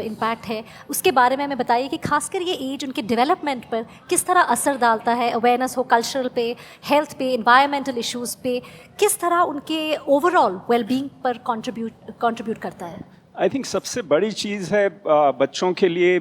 impact है, उसके बारे में हमें बताइए कि खासकर ये age उनके development पर किस तरह असर डालता है. Awareness हो cultural पे, health पे, environmental issues पे, किस तरह उनके overall well-being पर contribute करता है. आई थिंक सबसे बड़ी चीज़ है बच्चों के लिए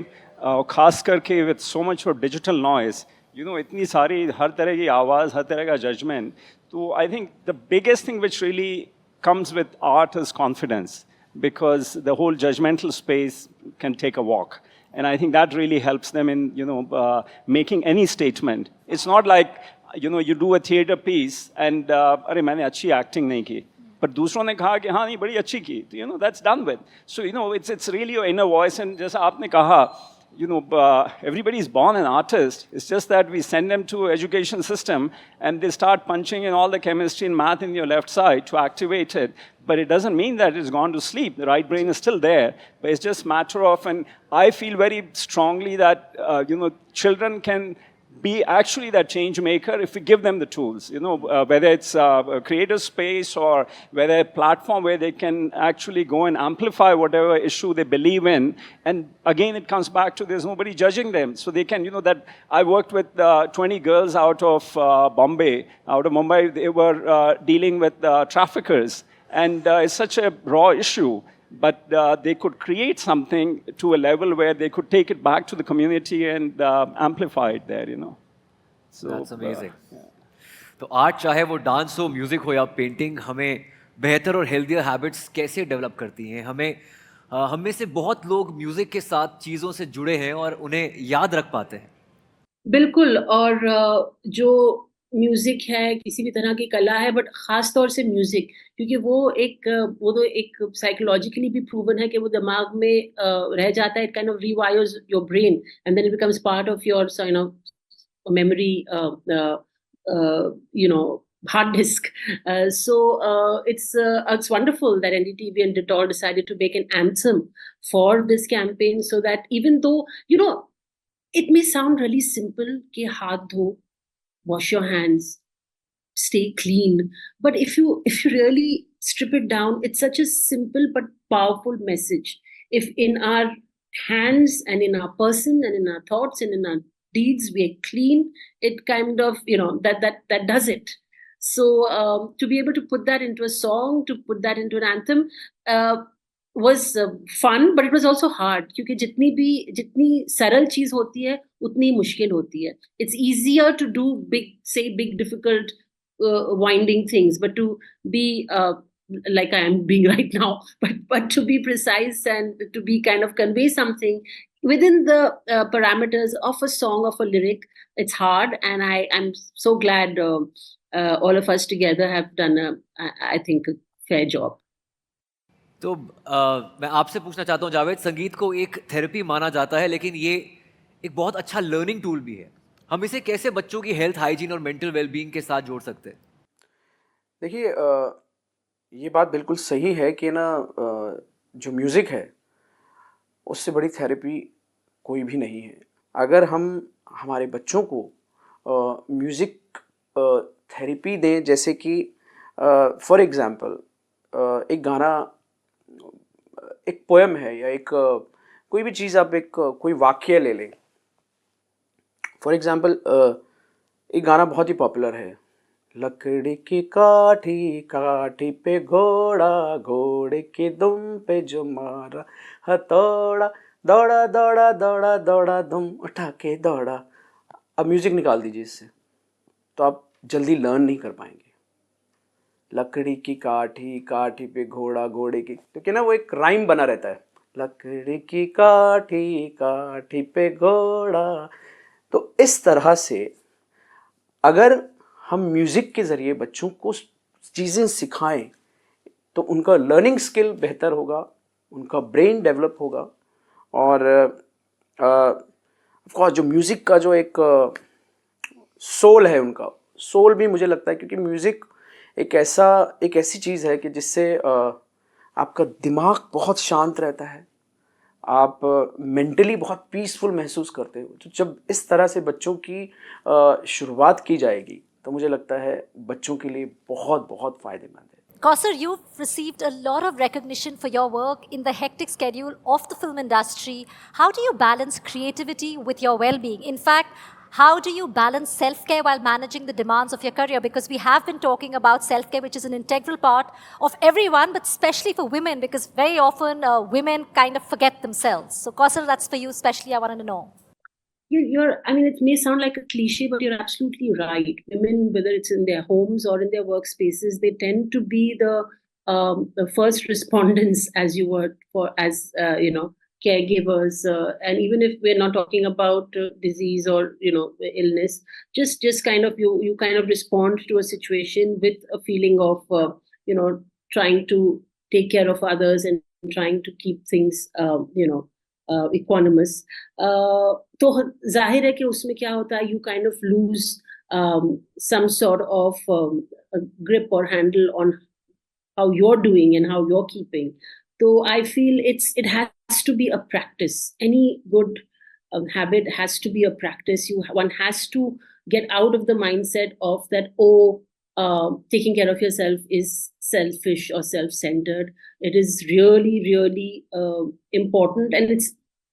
खास करके with so much of digital noise, you know, इतनी सारी हर तरह की आवाज़, हर तरह का जजमेंट. तो I think the biggest thing which really comes with art is confidence, because the whole judgmental space can take a walk. And I think that really helps them in, you know, making any statement. It's not like, you know, you do a theater piece and, अरे मैंने अच्छी acting नहीं की, पर दूसरों ने कहा कि हाँ नहीं बड़ी अच्छी की, तो you know that's done with. So you know it's really your inner voice. And जैसा आपने कहा, you know, everybody is born an artist. It's just that we send them to education system and they start punching in all the chemistry and math in your left side to activate it. But it doesn't mean that it's gone to sleep. The right brain is still there. But it's just matter of, and I feel very strongly that, you know, children can be actually that change maker if we give them the tools, you know, whether it's a creative space or whether a platform where they can actually go and amplify whatever issue they believe in. And again, it comes back to there's nobody judging them. So they can, you know, that I worked with 20 girls out of Bombay, out of Mumbai. They were dealing with traffickers. And it's such a raw issue. But they could create something to a level where they could take it back to the community and amplify it there, you know. So that's amazing. तो art चाहे वो dance हो, music हो या painting, हमें बेहतर और healthier habits कैसे डेवलप करती हैं? हम में से बहुत लोग म्यूजिक के साथ चीज़ों से जुड़े हैं और उन्हें याद रख पाते हैं. बिल्कुल. और जो म्यूजिक है, किसी भी तरह की कला है, बट खास तौर से म्यूजिक, क्योंकि वो तो एक साइकोलॉजिकली भी प्रूवन है कि वो दिमाग में रह जाता है. It kind of rewires your brain and then it becomes part of your, you know, memory, you know, hard disk. So it's wonderful that NDTV and Dettol decided to make an anthem for this campaign, so that even though, you know, it may sound really simple कि हाथ धो, wash your hands, stay clean, but if you really strip it down, it's such a simple but powerful message. If in our hands and in our person and in our thoughts and in our deeds we are clean, it kind of, you know, that does it. So to be able to put that into a song, to put that into an anthem, was fun, but it was also hard, क्योंकि जितनी सरल चीज होती है उतनी मुश्किल होती है. It's easier to do big difficult winding things, but to be like I am being right now, but to be precise and to be kind of convey something within the parameters of a song, of a lyric, it's hard. And I'm so glad all of us together have done I think a fair job. तो मैं आपसे पूछना चाहता हूँ जावेद, संगीत को एक therapy माना जाता है, लेकिन ये एक बहुत अच्छा लर्निंग टूल भी है. हम इसे कैसे बच्चों की हेल्थ, हाइजीन और मेंटल वेलबींग के साथ जोड़ सकते हैं? देखिए, ये बात बिल्कुल सही है कि ना, जो म्यूज़िक है उससे बड़ी थेरेपी कोई भी नहीं है. अगर हम हमारे बच्चों को म्यूज़िक थेरेपी दें, जैसे कि फॉर एग्ज़ाम्पल एक गाना, एक पोएम है, या एक कोई भी चीज़, आप एक कोई वाक्य ले लें. फॉर एग्ज़ाम्पल एक गाना बहुत ही पॉपुलर है, लकड़ी की काठी काठी पे घोड़ा, घोड़े के दुम पे जो मारा हथौड़ा, दौड़ा दौड़ा दौड़ा दौड़ा दुम उठा के दौड़ा. अब म्यूज़िक निकाल दीजिए इससे, तो आप जल्दी लर्न नहीं कर पाएंगे. लकड़ी की काठी काठी पे घोड़ा, घोड़े की, तो क्या ना, वो एक राइम बना रहता है, लकड़ी की काठी काठी पे घोड़ा. तो इस तरह से अगर हम म्यूज़िक के ज़रिए बच्चों को चीज़ें सिखाएं, तो उनका लर्निंग स्किल बेहतर होगा, उनका ब्रेन डेवलप होगा. और ऑफ कोर्स जो म्यूज़िक का जो एक सोल है, उनका सोल भी मुझे लगता है, क्योंकि म्यूज़िक एक ऐसी चीज़ है कि जिससे आपका दिमाग बहुत शांत रहता है, आप मेंटली बहुत पीसफुल महसूस करते हो. तो जब इस तरह से बच्चों की शुरुआत की जाएगी, तो मुझे लगता है बच्चों के लिए बहुत बहुत फ़ायदेमंद है. Kausar, you've received a lot of recognition for your work in the hectic schedule of the film industry. How do you balance creativity with your well-being? In fact, How do you balance self-care while managing the demands of your career? Because we have been talking about self-care, which is an integral part of everyone, but especially for women, because very often women kind of forget themselves. So, Kausar, that's for you especially, I wanted to know. I mean, it may sound like a cliche, but you're absolutely right. Women, whether it's in their homes or in their workspaces, they tend to be the first respondents, as you were, caregivers. And even if we're not talking about disease or illness, just kind of you kind of respond to a situation with a feeling of trying to take care of others and trying to keep things equanimous. तो जाहिर है कि उसमें क्या होता है, you kind of lose some sort of grip or handle on how you're doing and how you're keeping. So I feel it has to be a practice. Any good habit has to be a practice. One has to get out of the mindset of that, taking care of yourself is selfish or self-centered. It is really, really important, and it's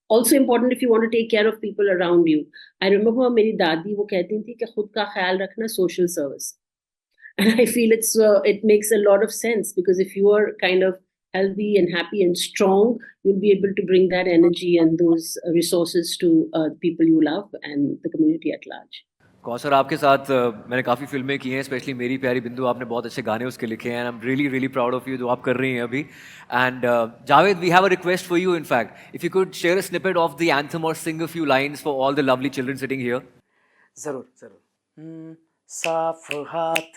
also important if you want to take care of people around you. I remember मेरी दादी वो कहती थी कि खुद का ख्याल रखना social service, and I feel it makes a lot of sense, because if you are kind of healthy and happy and strong, you'll be able to bring that energy and those resources to people you love and the community at large. Kausar, आपके साथ मैंने काफ़ी फिल्में की हैं, specially मेरी प्यारी बिंदु, आपने बहुत अच्छे गाने उसके लिखे हैं, and I am really really proud of you जो आप कर रही हैं अभी. And Javed, we have a request for you, in fact if you could share a snippet of the anthem और sing a few lines for all the lovely children sitting here. जरूर जरूर. साफ हाथ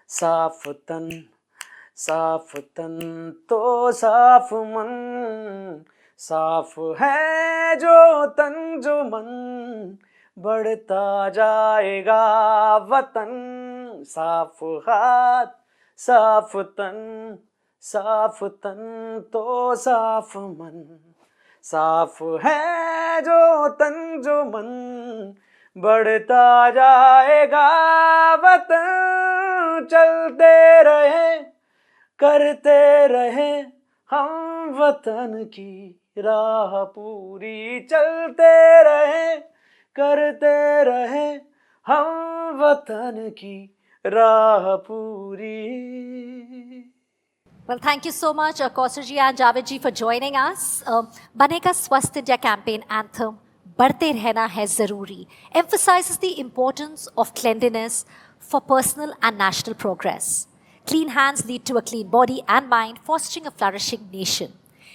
साफ तन, साफ तन तो साफ मन, साफ है जो तन जो मन, बढ़ता जाएगा वतन. साफ हाथ साफ तन, साफ तन तो साफ मन, साफ है जो तन जो मन, बढ़ता जाएगा वतन. चलते रहे करते रहे हम वतन की राह पूरी, चलते रहे करते रहे हम वतन की राह पूरी. Well, thank you so much, Kausar ji and Javed ji, for joining us. Banega Swasth India campaign anthem, Badhte Rehna Hai Zaruri, emphasizes the importance of cleanliness for personal and national progress. Clean hands lead to a clean body and mind, fostering a flourishing nation.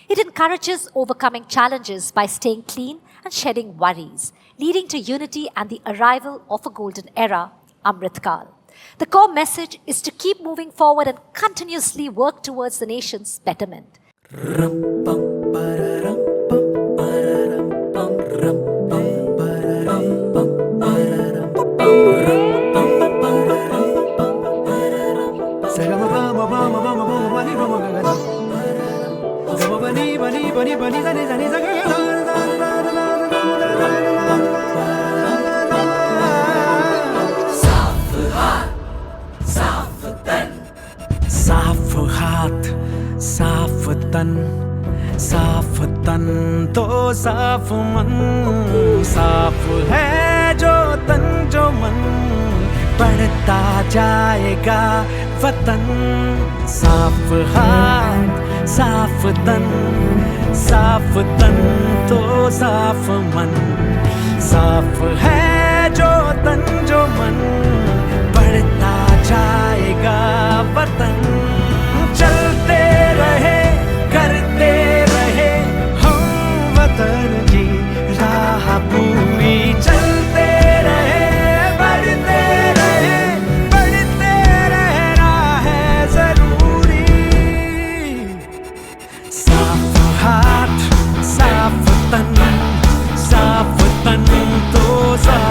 It encourages overcoming challenges by staying clean and shedding worries, leading to unity and the arrival of a golden era, Amrit Kal. The core message is to keep moving forward and continuously work towards the nation's betterment. साफ हाथ साफ तन, साफ तन तो साफ मन, साफ है जो तन जो मन, बढ़ता जाएगा वतन. साफ हाथ साफ तन, साफ तन तो साफ मन, साफ है जो तन जो मन, बढ़ता जाएगा वतन. चलते रहे करते रहे हम वतन की राह पूरी, चलते रहे बढ़ते रहना है जरूरी. साफ हाथ साफ तन, साफ तन तो साफ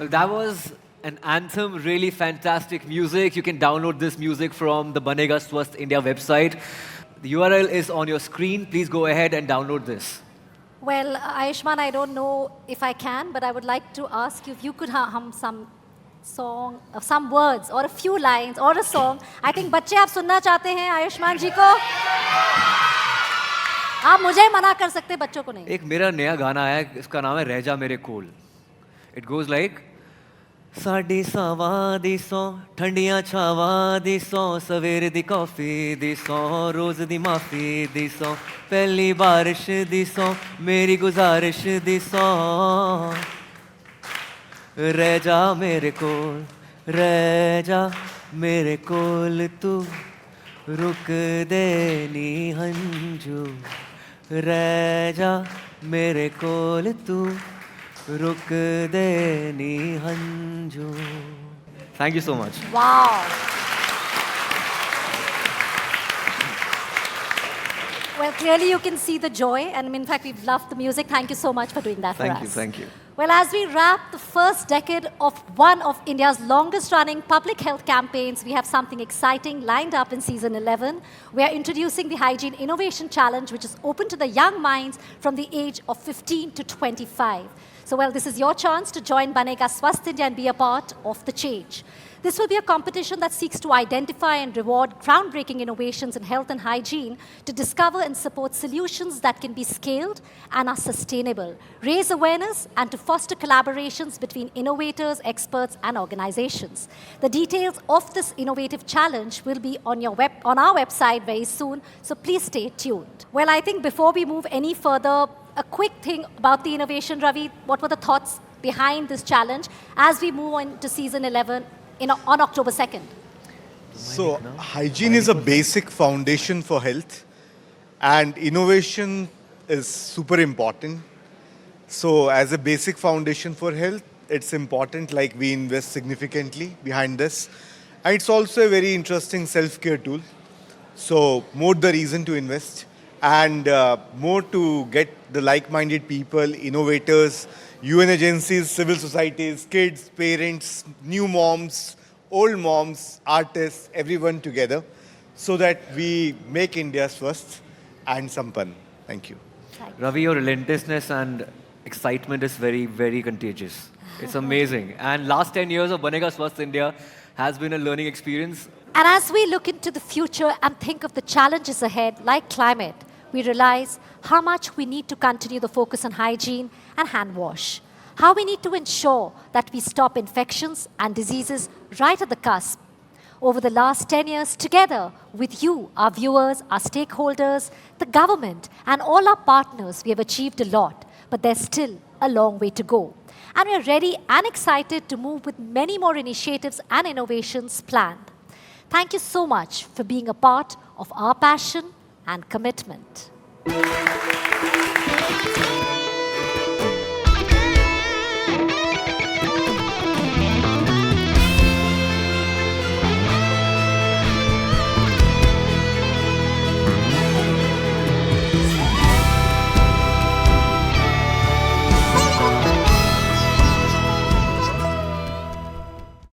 Well, that was an anthem, really fantastic music. You can download this music from the Banega Swasth India website. The URL is on your screen. Please go ahead and download this. Well, Ayushman, I don't know if I can, but I would like to ask you if you could hum some song, some words, or a few lines, or a song. I think बच्चे आप सुनना चाहते हैं आयुष्मान जी को. आप मुझे मना कर सकते, बच्चों को नहीं. एक मेरा नया गाना है, इसका नाम है रह जा मेरे कोल. It goes like साडी सावां दी सौ ठंडियां छावां दी सौ सवेर दी कॉफी दी सौ रोज दी माफी दी सौ पहली बारिश दी सौ मेरी गुजारिश दी सौ रह जा मेरे कोल रह जा मेरे कोल तू रुक दे नी हंजू रह जा मेरे कोल तू रुक दे नी हंजू. Thank you so much. Wow. Well, clearly you can see the joy, and in fact, we've loved the music. Thank you so much for doing that for us. Thank you. Well, as we wrap the first decade of one of India's longest-running public health campaigns, we have something exciting lined up in season 11. We are introducing the Hygiene Innovation Challenge, which is open to the young minds from the age of 15 to 25. So, well, this is your chance to join Banega Swasth India and be a part of the change. This will be a competition that seeks to identify and reward groundbreaking innovations in health and hygiene to discover and support solutions that can be scaled and are sustainable, raise awareness, and to foster collaborations between innovators, experts, and organizations. The details of this innovative challenge will be on our website very soon, so please stay tuned. Well, I think before we move any further, a quick thing about the innovation, Ravi. What were the thoughts behind this challenge as we move on to season 11 on October 2nd? So, hygiene is a basic foundation for health, and innovation is super important. So, as a basic foundation for health, it's important, like we invest significantly behind this. And it's also a very interesting self-care tool. So, more the reason to invest, and more to get the like-minded people, innovators, UN agencies, civil societies, kids, parents, new moms, old moms, artists, everyone together, so that we make India swasth and sampann. Thank you. Ravi, your relentlessness and excitement is very, very contagious. It's amazing. And last 10 years of Banega Swasth India has been a learning experience. And as we look into the future and think of the challenges ahead, like climate, we realize how much we need to continue the focus on hygiene and hand wash. How we need to ensure that we stop infections and diseases right at the cusp. Over the last 10 years, together with you, our viewers, our stakeholders, the government, and all our partners, we have achieved a lot, but there's still a long way to go. And we are ready and excited to move with many more initiatives and innovations planned. Thank you so much for being a part of our passion and commitment.